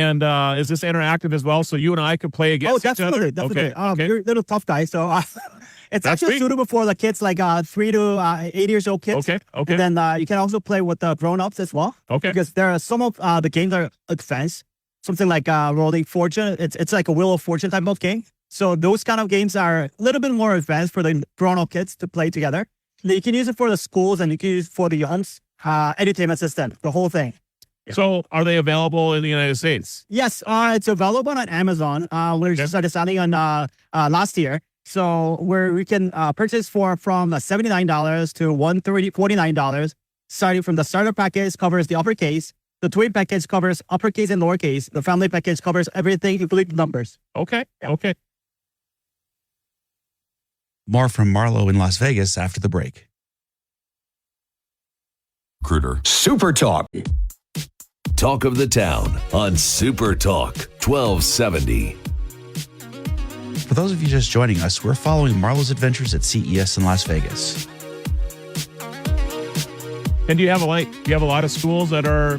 D: is this interactive as well? So you and I could play against each other?
J: Definitely.
D: Okay.
J: You're a little tough guy, so it's
D: That's
J: actually
D: sweet.
J: suitable for the kids like 3 to 8 years old kids.
D: Okay.
J: And then you can also play with the grown-ups as well.
D: Okay.
J: Because there are some of the games that are advanced. Something like Rolling Fortune. It's like a Wheel of Fortune type of game. So those kind of games are a little bit more advanced for the grown-up kids to play together. You can use it for the schools and you can use it for the youngs. Entertainment system, the whole thing.
D: So are they available in the United States?
J: Yes, it's available on Amazon. We started selling on last year. So where we can purchase from $79 to $49. Starting from the starter package covers the uppercase. The twin package covers uppercase and lowercase. The family package covers everything, including numbers.
D: Okay.
C: More from Marlo in Las Vegas after the break.
B: Recruiter. Super Talk. Talk of the town on Super Talk 1270.
C: For those of you just joining us, we're following Marlo's adventures at CES in Las Vegas.
D: And do you have a lot of schools that are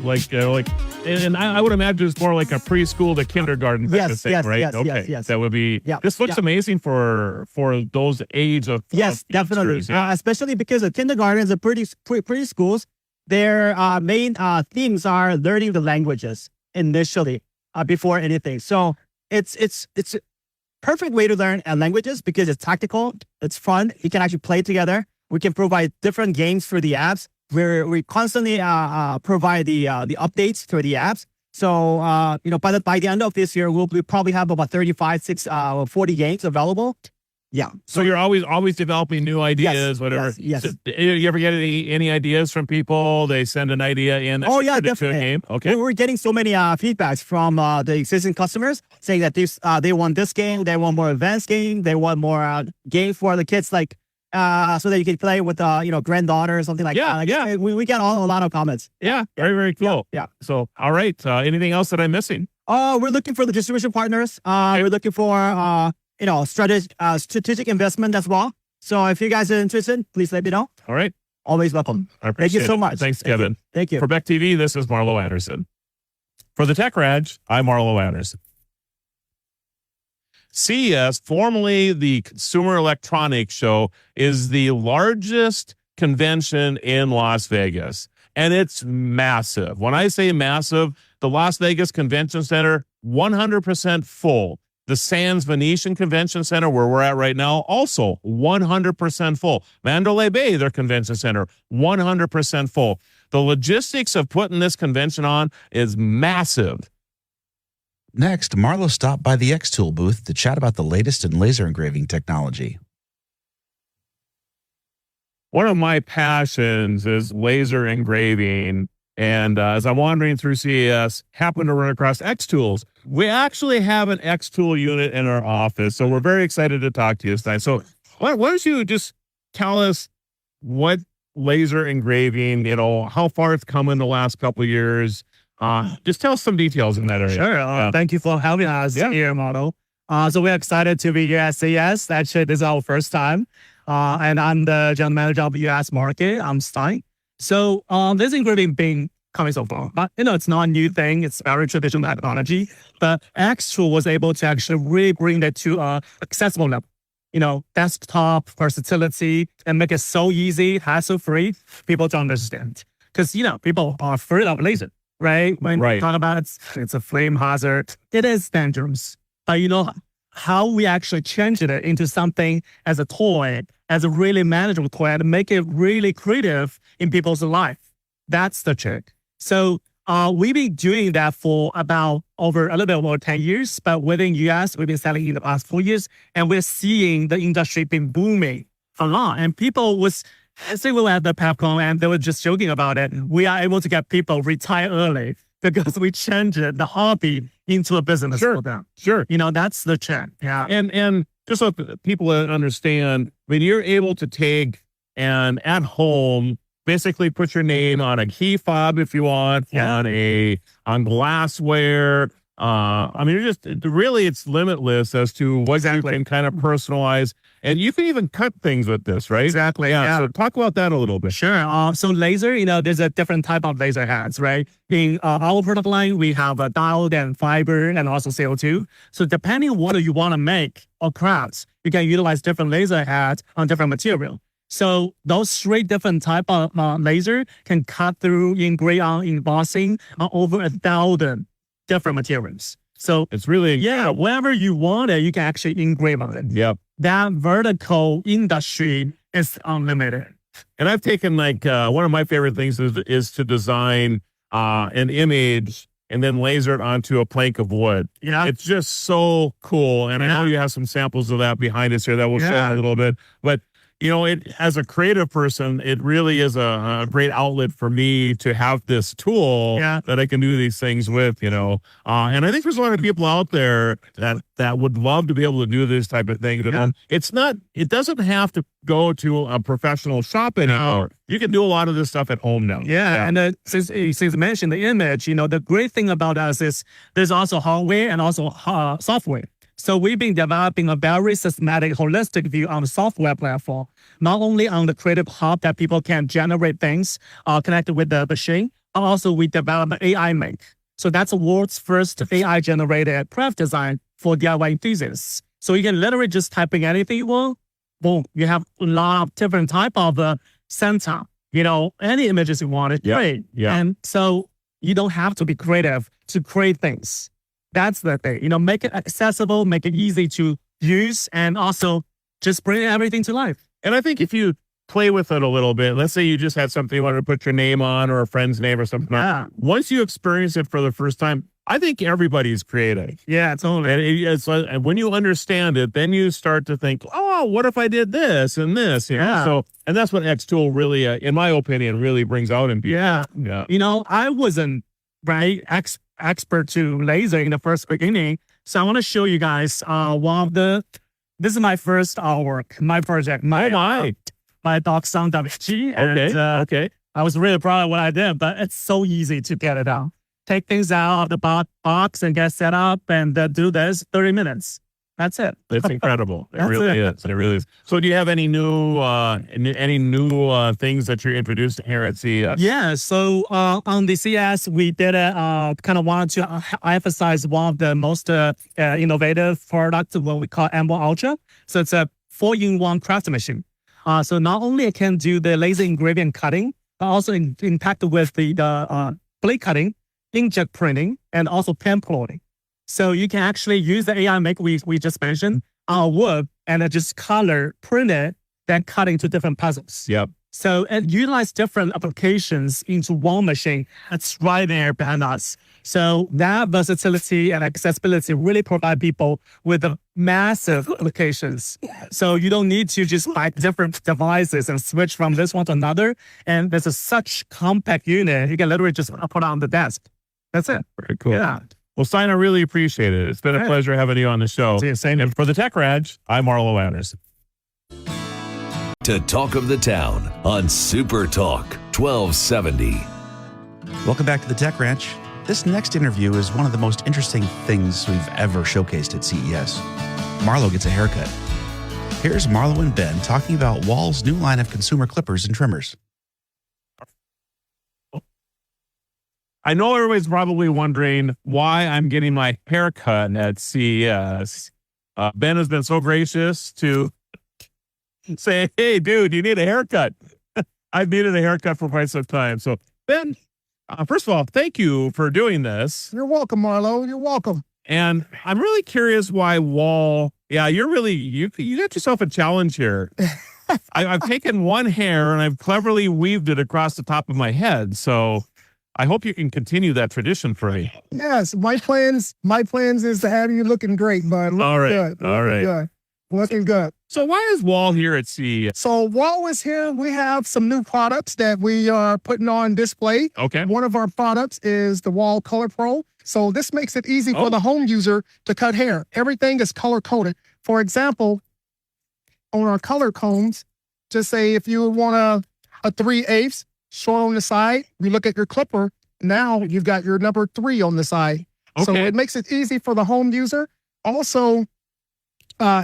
D: and I would imagine it's more like a preschool to kindergarten type of thing, right?
J: Yes.
D: That would be.
J: Yeah.
D: This looks amazing for those age of.
J: Yes, definitely.
D: youngsters, yeah.
J: Especially because the kindergartens are preschools. Their main themes are learning the languages initially before anything. So it's a perfect way to learn languages because it's tactical, it's fun. You can actually play together. We can provide different games for the apps. Where we constantly provide the updates to the apps. So by the end of this year, we probably have about 40 games available. Yeah.
D: So you're always developing new ideas, whatever.
J: Yes.
D: So, you ever get any ideas from people? They send an idea in.
J: Oh yeah,
D: to a
J: definitely.
D: Game. Okay.
J: We're getting so many feedbacks from the existing customers saying that they want this game, they want more advanced game, they want more games for the kids so that you can play with granddaughter or something like that.
D: Yeah.
J: We get a lot of comments.
D: Yeah. Very, very cool.
J: Yeah.
D: So, all right. Anything else that I'm missing?
J: We're looking for the distribution partners. We're looking for strategic investment as well. So if you guys are interested, please let me know.
D: All right.
J: Always welcome.
D: I appreciate
J: Thank you so much.
D: Thanks, Kevin.
J: Thank you.
D: For Beck TV, this is Marlo Anderson. For the Tech Raj, I'm Marlo Anderson. CES, formerly the Consumer Electronics Show, is the largest convention in Las Vegas, and it's massive. When I say massive, the Las Vegas Convention Center, 100% full. The Sands Venetian Convention Center, where we're at right now, also 100% full. Mandalay Bay, their convention center, 100% full. The logistics of putting this convention on is massive.
C: Next, Marlo stopped by the X-Tool booth to chat about the latest in laser engraving technology.
D: One of my passions is laser engraving. And as I'm wandering through CES, happened to run across X-Tools. We actually have an X-Tool unit in our office, so we're very excited to talk to you tonight. So why don't you just tell us what laser engraving, how far it's come in the last couple of years. Just tell us some details in that area.
K: Sure. Thank you for having us here, Marlo. So we're excited to be here at CES. Actually, this is our first time. And I'm the general manager of US market. I'm Stein. So this engraving been coming so far, but it's not a new thing. It's very traditional technology. But X-Tool was able to actually really bring that to accessible level. desktop versatility and make it so easy, hassle-free, people don't understand. Because, people are afraid of laser, right? When you talk about it's a flame hazard, it is dangerous. But how we actually changed it into something as a toy, as a really manageable toy, and make it really creative in people's life. That's the trick. So we've been doing that for about a little bit over 10 years, but within US, we've been selling in the past 4 years, and we're seeing the industry been booming a lot. And people as they were at the PepCon and they were just joking about it, we are able to get people retire early because we changed the hobby into a business for them.
D: Sure.
K: That's the trend. Yeah.
D: And just so people understand, I mean, you're able to take and at home, basically put your name on a key fob if you want, on glassware. I mean, it's limitless as to what you can kind of personalize. And you can even cut things with this, right?
K: Exactly.
D: Yeah. So talk about that a little bit.
K: Sure. So laser, there's a different type of laser heads, right? In our product line, we have a diode and fiber and also CO2. So depending on what you want to make or craft, you can utilize different laser heads on different material. So those 3 different type of laser can cut through, engrave on, embossing on over 1,000 different materials. So
D: it's really
K: wherever you want it, you can actually engrave on it.
D: Yep.
K: That vertical industry is unlimited.
D: And I've taken one of my favorite things is to design an image and then laser it onto a plank of wood.
K: Yeah.
D: It's just so cool. And I know you have some samples of that behind us here that will show a little bit. But as a creative person, it really is a great outlet for me to have this tool that I can do these things with, and I think there's a lot of people out there that would love to be able to do this type of thing. And it doesn't have to go to a professional shop anymore. You can do a lot of this stuff at home now.
K: Yeah. And since you mentioned the image, the great thing about us is there's also hardware and also software. So we've been developing a very systematic, holistic view on the software platform, not only on the creative hub that people can generate things connected with the machine, but also we develop AI Make. So that's the world's first AI-generated craft design for DIY enthusiasts. So you can literally just type in anything you want. Boom, you have a lot of different type of center, any images you want to create.
D: Yeah.
K: And so you don't have to be creative to create things. That's the thing, make it accessible, make it easy to use, and also just bring everything to life.
D: And I think if you play with it a little bit, let's say you just had something you wanted to put your name on or a friend's name or something.
K: Yeah.
D: Once you experience it for the first time, I think everybody's creative.
K: Yeah, totally.
D: And when you understand it, then you start to think, oh, what if I did this and this? So, and that's what X Tool really, in my opinion, really brings out in people.
K: Yeah. I wasn't expert to laser in the first beginning. So I want to show you guys this is my first artwork, my project, my dog son Da Vinci.
D: Okay.
K: I was really proud of what I did, but it's so easy to get it out. Take things out of the box and get set up and do this 30 minutes. That's it.
D: It's incredible. It really is. So do you have any new things that you're introducing here at CES?
K: Yeah. So on the CES, we did kind of wanted to emphasize one of the most innovative products, what we call M1 Ultra. So it's a 4-in-1 craft machine. So not only it can do the laser engraving cutting, but also impact with the blade cutting, inkjet printing, and also pen plodding. So you can actually use the AI Make we just mentioned on wood and just color, print it, then cut into different puzzles.
D: Yep.
K: So and utilize different applications into one machine that's right there behind us. So that versatility and accessibility really provide people with the massive applications. So you don't need to just buy different devices and switch from this one to another. And there's such compact unit, you can literally just put it on the desk. That's it.
D: Very cool.
K: Yeah.
D: Well, Stein, I really appreciate it. It's been a pleasure having you on the show.
K: See you, same.
D: And for the Tech Raj, I'm Marlo Anderson.
B: To Talk of the Town on Super Talk 1270.
C: Welcome back to the Tech Ranch. This next interview is one of the most interesting things we've ever showcased at CES. Marlo gets a haircut. Here's Marlo and Ben talking about Wahl's new line of consumer clippers and trimmers.
D: I know everybody's probably wondering why I'm getting my haircut at CES. Ben has been so gracious to say, hey, dude, you need a haircut. I've needed a haircut for quite some time. So, Ben, first of all, thank you for doing this.
I: You're welcome, Marlo. You're welcome.
D: And I'm really curious why Wall. Yeah, you're really, you got yourself a challenge here. I've taken one hair and I've cleverly weaved it across the top of my head. So I hope you can continue that tradition for me.
I: Yes, my plans is to have you looking great, bud.
D: All right.
I: Good.
D: All right.
I: Good. Looking good.
D: So why is Wall here at CES?
I: So while we're here, we have some new products that we are putting on display.
D: Okay.
I: One of our products is the Wall Color Pro. So this makes it easy for the home user to cut hair. Everything is color coded. For example, on our color combs, just say if you want a 3/8 short on the side, you look at your clipper. Now you've got your number 3 on the side.
D: Okay.
I: So it makes it easy for the home user. Also,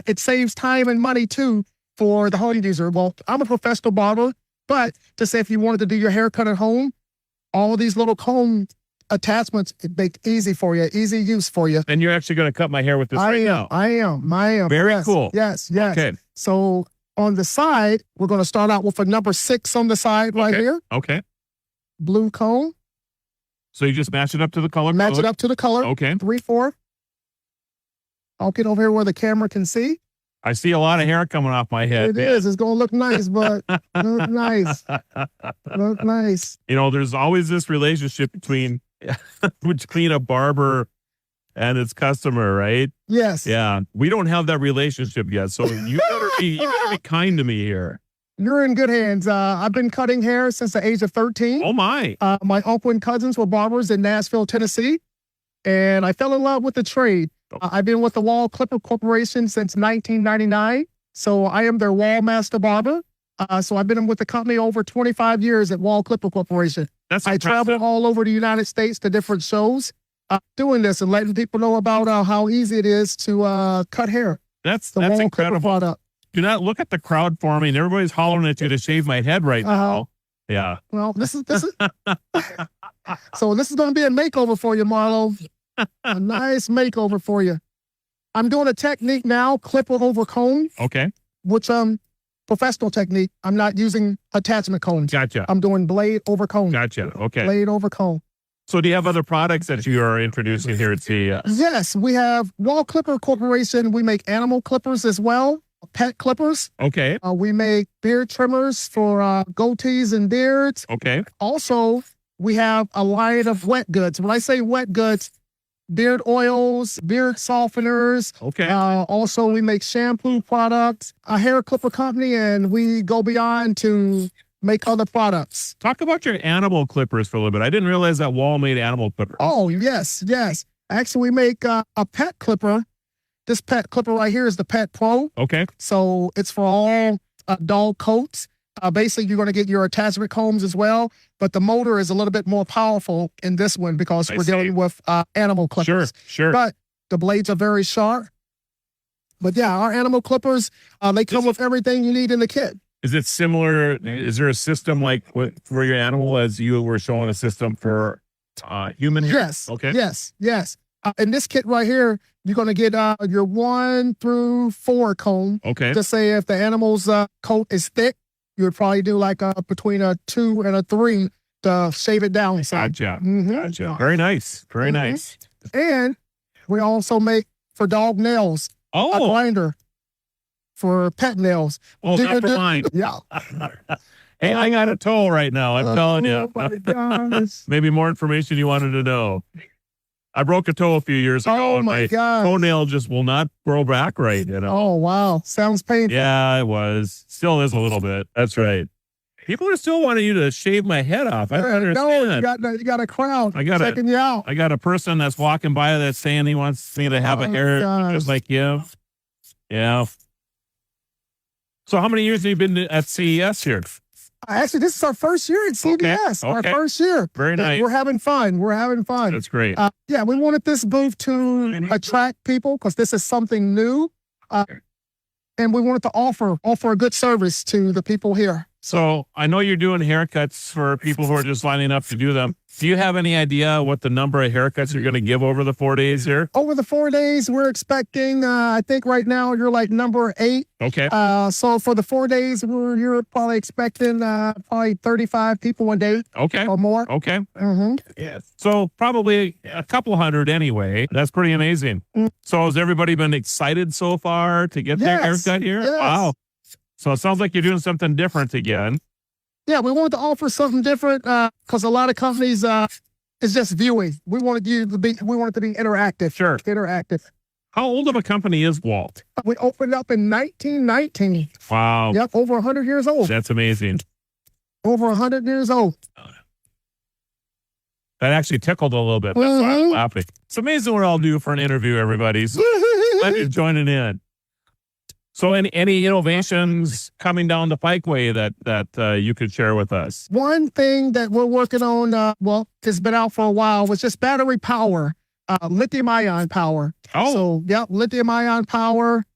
I: it saves time and money too for the home user. Well, I'm a professional barber, but to say if you wanted to do your haircut at home, all these little comb attachments, it make it easy for you, easy use for you.
D: And you're actually going to cut my hair with this now.
I: I am.
D: Very
I: yes,
D: cool.
I: Yes.
D: Okay.
I: So on the side, we're going to start out with a number 6 on the side right here.
D: Okay.
I: Blue comb.
D: So you just match it up to the color?
I: Match it up to the color.
D: Okay.
I: 3/4. I'll get over here where the camera can see.
D: I see a lot of hair coming off my head.
I: It is. It's going to look nice, but look nice. Look nice.
D: You know, there's always this relationship between a barber and its customer, right?
I: Yes.
D: Yeah. We don't have that relationship yet. So you better be kind to me here.
I: You're in good hands. I've been cutting hair since the age of 13.
D: Oh, my.
I: My uncle and cousins were barbers in Nashville, Tennessee, and I fell in love with the trade. I've been with the Wall Clipper Corporation since 1999, so I am their Wall Master Barber. So I've been with the company over 25 years at Wall Clipper Corporation.
D: I
I: travel all over the United States to different shows doing this and letting people know about how easy it is to cut hair.
D: That's
I: Wall Clipper
D: incredible.
I: product.
D: Do not look at the crowd for me. And everybody's hollering at you to shave my head right now. Yeah.
I: Well, this is so this is going to be a makeover for you, Marlo. A nice makeover for you. I'm doing a technique now, clipper over comb.
D: Okay.
I: Which professional technique. I'm not using attachment combs.
D: Gotcha.
I: I'm doing blade over comb.
D: Gotcha. Okay.
I: Blade over comb.
D: So do you have other products that you are introducing here at CES?
I: Yes, we have Wall Clipper Corporation. We make animal clippers as well, pet clippers.
D: Okay.
I: We make beard trimmers for goatees and beards.
D: Okay.
I: Also, we have a line of wet goods. When I say wet goods, beard oils, beard softeners.
D: Okay.
I: Also, we make shampoo products, a hair clipper company, and we go beyond to make other products.
D: Talk about your animal clippers for a little bit. I didn't realize that Wall made animal clippers.
I: Oh, yes. Actually, we make a pet clipper. This pet clipper right here is the Pet Pro.
D: Okay.
I: So it's for all dog coats. Basically, you're going to get your attachment combs as well, but the motor is a little bit more powerful in this one because we're dealing with animal clippers.
D: Sure.
I: But the blades are very sharp. But yeah, our animal clippers, they come with everything you need in the kit.
D: Is it similar? Is there a system like for your animal as you were showing a system for human hair?
I: Yes.
D: Okay.
I: Yes. In this kit right here, you're going to get your 1 through 4 comb.
D: Okay.
I: Just say if the animal's coat is thick, you would probably do like between a 2 and a 3 to shave it down.
D: Gotcha.
I: Mm-hmm.
D: Gotcha. Very nice. Very nice.
I: And we also make for dog nails a grinder for pet nails.
D: Oh, not for mine.
I: Yeah.
D: Hey, I got a toe right now. I'm telling you.
I: Oh my gosh.
D: Maybe more information you wanted to know. I broke a toe a few years ago.
I: Oh
D: and
I: my gosh.
D: toenail just will not grow back right. You know.
I: Oh wow. Sounds painful.
D: Yeah, it was. Still is a little bit. That's right. People are still wanting you to shave my head off. I don't understand.
I: No, you got a crowd checking you out.
D: I got a person that's walking by that's saying he wants me to have a hair just like you. Yeah. So how many years have you been at CES here?
I: Actually, this is our first year at CBS.
D: Okay.
I: Our first year.
D: Very nice.
I: We're having fun.
D: That's great.
I: Yeah, we wanted this booth to attract people because this is something new. And we wanted to offer a good service to the people here.
D: So I know you're doing haircuts for people who are just lining up to do them. Do you have any idea what the number of haircuts you're going to give over the 4 days here?
L: Over the 4 days, we're expecting, I think right now you're like number 8.
D: Okay.
L: So for the 4 days, you're probably expecting probably 35 people a day.
D: Okay.
L: Or more.
D: Okay.
L: Mm-hmm.
D: Yes. So probably a couple hundred anyway. That's pretty amazing. So has everybody been excited so far to get their haircut here?
L: Yes.
D: Wow. So it sounds like you're doing something different again.
L: Yeah, we wanted to offer something different because a lot of companies it's just viewing. We wanted it to be interactive.
D: Sure.
L: Interactive.
D: How old of a company is Walt?
L: We opened up in 1919.
D: Wow.
L: Yep, over 100 years old.
D: That's amazing.
L: Over 100 years old.
D: That actually tickled a little bit. That's why I'm laughing. It's amazing what I'll do for an interview, everybody. So glad you're joining in. So any innovations coming down the pikeway that you could share with us?
L: One thing that we're working on, it's been out for a while, was just battery power, lithium-ion power.
D: Oh.
L: So, lithium-ion power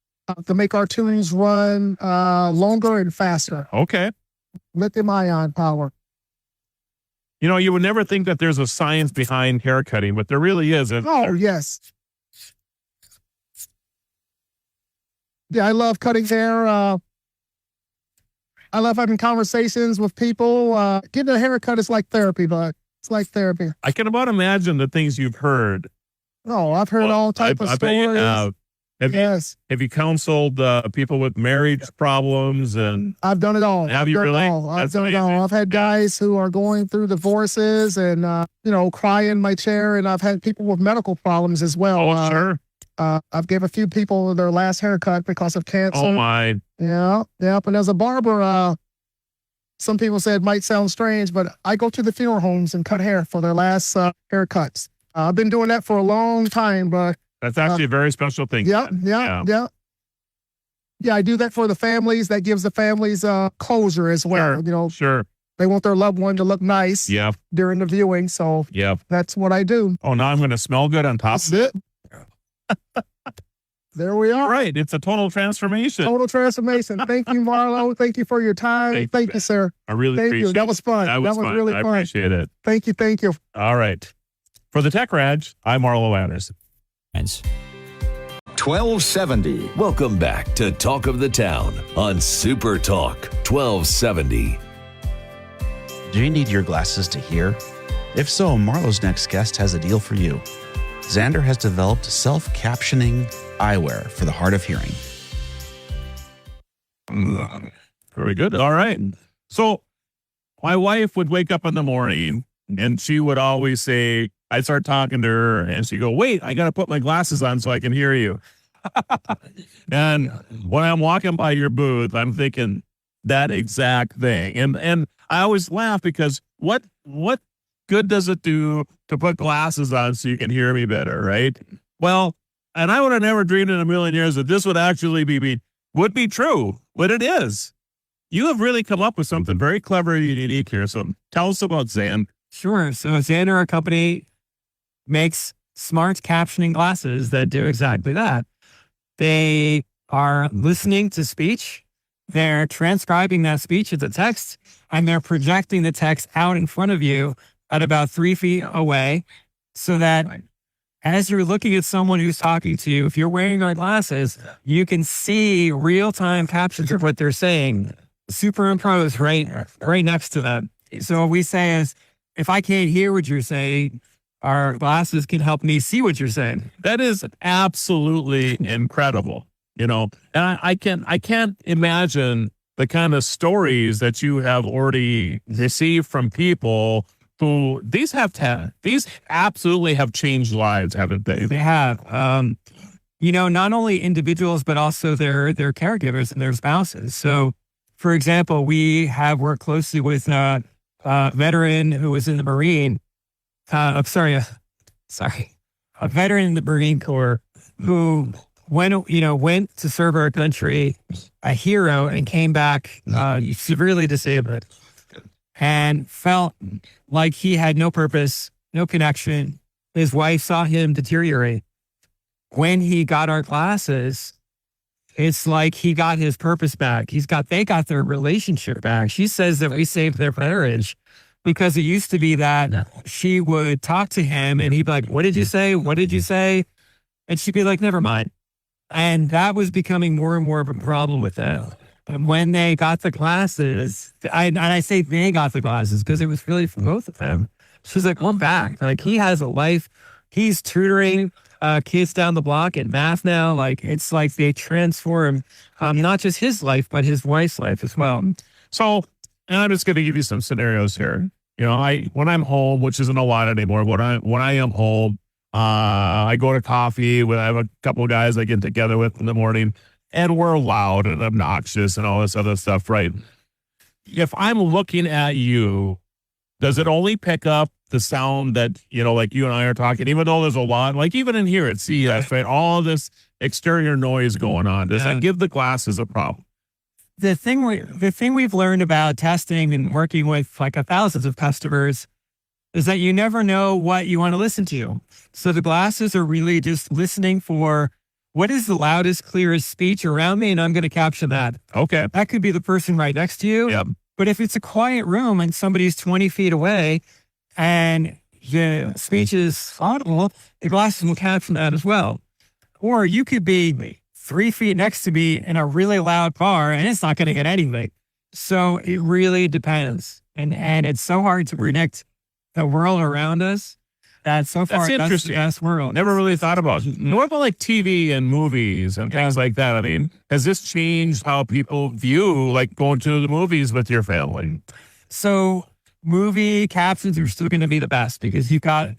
L: to make our tunes run longer and faster.
D: Okay.
L: Lithium-ion power.
D: You know, you would never think that there's a science behind haircutting, but there really is.
L: Oh, yes. Yeah, I love cutting hair. I love having conversations with people. Getting a haircut is like therapy, but it's like therapy.
D: I can about imagine the things you've heard.
L: Oh, I've heard all type of stories.
D: Have you counseled people with marriage problems? And
L: I've done it all.
D: Have you really?
L: I've done it all. I've had guys who are going through divorces and, crying in my chair. And I've had people with medical problems as well.
D: Oh, sure.
L: I've gave a few people their last haircut because of cancer.
D: Oh, my.
L: Yeah. And as a barber, some people say it might sound strange, but I go to the funeral homes and cut hair for their last haircuts. I've been doing that for a long time, but
D: that's actually a very special thing.
L: Yeah, I do that for the families. That gives the families closure as well.
D: Sure, sure.
L: They want their loved one to look nice during the viewing. So that's what I do.
D: Oh, now I'm going to smell good on top of
L: it. There we are.
D: Right. It's a total transformation.
L: Total transformation. Thank you, Marlo. Thank you for your time. Thank you, sir.
D: I really appreciate it.
L: That was fun. That was really fun.
D: I appreciate it.
L: Thank you.
D: All right. For the Tech Raj, I'm Marlo Anderson.
B: 1270. Welcome back to Talk of the Town on Super Talk 1270.
C: Do you need your glasses to hear? If so, Marlo's next guest has a deal for you. Xander has developed self-captioning eyewear for the hard of hearing.
D: Very good. All right. So my wife would wake up in the morning and she would always say, I'd start talking to her and she'd go, wait, I got to put my glasses on so I can hear you. And when I'm walking by your booth, I'm thinking that exact thing. And I always laugh because what good does it do to put glasses on so you can hear me better, right? Well, and I would have never dreamed in a million years that this would actually would be true, but it is. You have really come up with something very clever and unique here. So tell us about Xan.
G: Sure. So Xander, our company, makes smart captioning glasses that do exactly that. They are listening to speech, they're transcribing that speech as a text, and they're projecting the text out in front of you at about 3 feet away so that as you're looking at someone who's talking to you, if you're wearing our glasses, you can see real-time captions of what they're saying, superimposed right next to them. So what we say is, if I can't hear what you're saying, our glasses can help me see what you're saying.
D: That is absolutely incredible, and I can't imagine the kind of stories that you have already received from people who these absolutely have changed lives, haven't they?
G: They have. Not only individuals, but also their caregivers and their spouses. So, for example, we have worked closely with a veteran who was in the Marine. A veteran in the Marine Corps who went to serve our country, a hero, and came back severely disabled, and felt like he had no purpose, no connection. His wife saw him deteriorate. When he got our glasses, it's like he got his purpose back. They got their relationship back. She says that we saved their marriage.
H: because it used to be that she would talk to him and he'd be like, what did you say? What did you say? And she'd be like, never mind. And that was becoming more and more of a problem with them. And when they got the glasses, and I say they got the glasses because it was really for both of them. She's like, I'm back. Like, he has a life. He's tutoring kids down the block in math now. Like, it's like they transform not just his life, but his wife's life as well.
D: So, and I'm just going to give you some scenarios here. You know, when I'm home, which isn't a lot anymore, when I am home, I go to coffee. I have a couple of guys I get together with in the morning, and we're loud and obnoxious and all this other stuff, right? If I'm looking at you, does it only pick up the sound that, you know, like you and I are talking, even though there's a lot, like even in here at CES, right? All this exterior noise going on. Does that give the glasses a problem?
H: The thing we've learned about testing and working with like thousands of customers is that you never know what you want to listen to. So the glasses are really just listening for what is the loudest, clearest speech around me, and I'm going to capture that.
D: Okay.
H: That could be the person right next to you.
D: Yep.
H: But if it's a quiet room and somebody's 20 feet away and the speech is audible, the glasses will capture that as well. Or you could be 3 feet next to me in a really loud bar and it's not going to get anything. So it really depends. And it's so hard to predict the world around us. That's
D: interesting.
H: That's the best world.
D: Never really thought about it. What about like TV and movies and things like that? I mean, has this changed how people view like going to the movies with your family?
H: So movie captions are still going to be the best because you got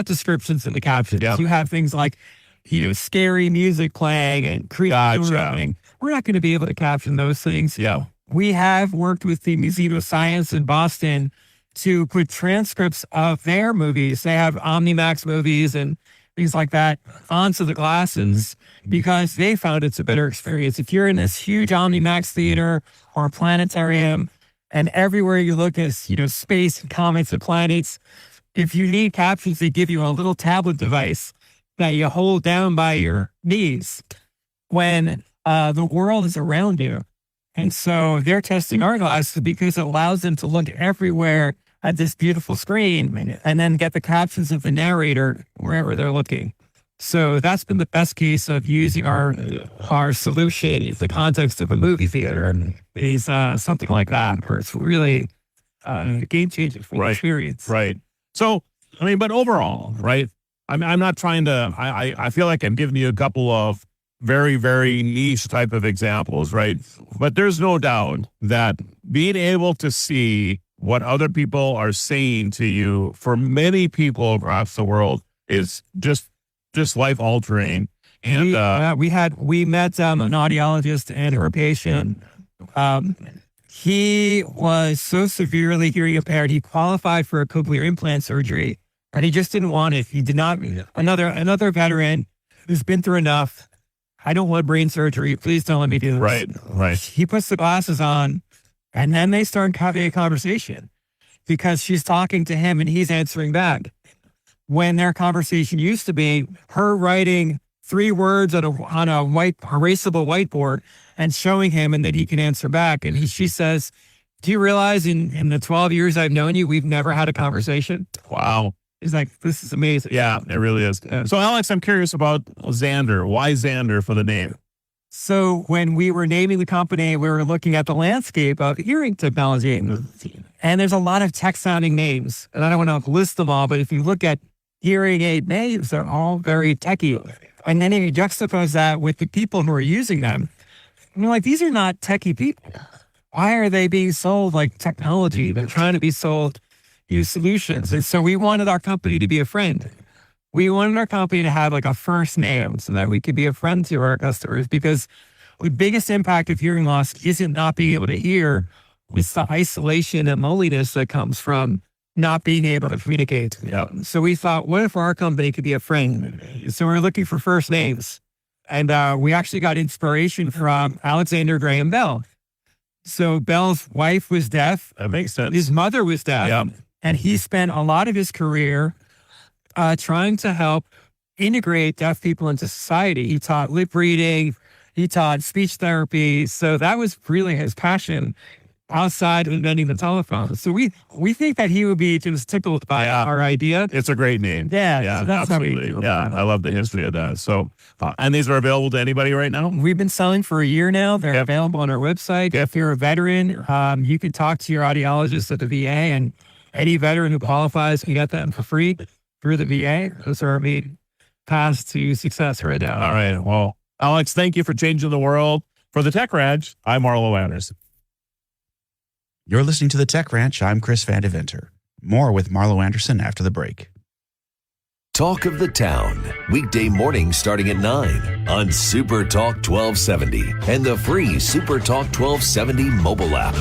H: descriptions in the captions.
D: Yeah.
H: You have things like, you know, scary music playing and creepy running. We're not going to be able to caption those things.
D: Yeah.
H: We have worked with the Museum of Science in Boston to put transcripts of their movies. They have Omnimax movies and things like that onto the glasses because they found it's a better experience. If you're in this huge Omnimax theater or planetarium and everywhere you look is, you know, space and comets and planets, if you need captions, they give you a little tablet device that you hold down by your knees when the world is around you. And so they're testing our glasses because it allows them to look everywhere at this beautiful screen and then get the captions of the narrator wherever they're looking. So that's been the best case of using our solution in the context of a movie theater is something like that, where it's really a game changer for the experience.
D: Right. So, I mean, but overall, right? I'm not trying to, I feel like I'm giving you a couple of very, very niche type of examples, right? But there's no doubt that being able to see what other people are saying to you for many people across the world is just life altering. And
H: we met an audiologist and her patient. He was so severely hearing impaired, he qualified for a cochlear implant surgery, and he just didn't want it. He did not. Another veteran who's been through enough. I don't want brain surgery. Please don't let me do this.
D: Right.
H: He puts the glasses on, and then they start having a conversation because she's talking to him and he's answering back. When their conversation used to be her writing 3 words on a white erasable whiteboard and showing him, and that he can answer back. And she says, "Do you realize in the 12 years I've known you, we've never had a conversation?"
D: Wow.
H: He's like, "This is amazing."
D: Yeah, it really is. So, Alex, I'm curious about Xander. Why Xander for the name?
H: So when we were naming the company, we were looking at the landscape of hearing technology. And there's a lot of tech-sounding names. And I don't want to list them all, but if you look at hearing aid names, they're all very techy. And then if you juxtapose that with the people who are using them, you're like, these are not techie people. Why are they being sold like technology? They're trying to be sold new solutions. And so we wanted our company to be a friend. We wanted our company to have like a first name so that we could be a friend to our customers, because the biggest impact of hearing loss isn't not being able to hear. It's the isolation and loneliness that comes from not being able to communicate.
D: Yeah.
H: So we thought, what if our company could be a friend? So we're looking for first names. And we actually got inspiration from Alexander Graham Bell. So Bell's wife was deaf.
D: That makes sense.
H: His mother was deaf.
D: Yeah.
H: And he spent a lot of his career trying to help integrate deaf people into society. He taught lip reading. He taught speech therapy. So that was really his passion.
G: outside inventing the telephone. So we think that he would be just tickled by our idea.
D: It's a great name.
G: Yeah,
D: Yeah, absolutely. Yeah, I love the history of that. So, and these are available to anybody right now?
G: We've been selling for a year now. They're available on our website. If you're a veteran, you can talk to your audiologist at the VA, and any veteran who qualifies can get them for free through the VA. Those are our main paths to success right now.
D: All right. Well, Alex, thank you for changing the world. For the Tech Ranch, I'm Marlo Anderson.
C: You're listening to The Tech Ranch. I'm Chris Van Deventer. More with Marlo Anderson after the break.
B: Talk of the Town, weekday mornings starting at 9 on Super Talk 1270 and the free Super Talk 1270 mobile app.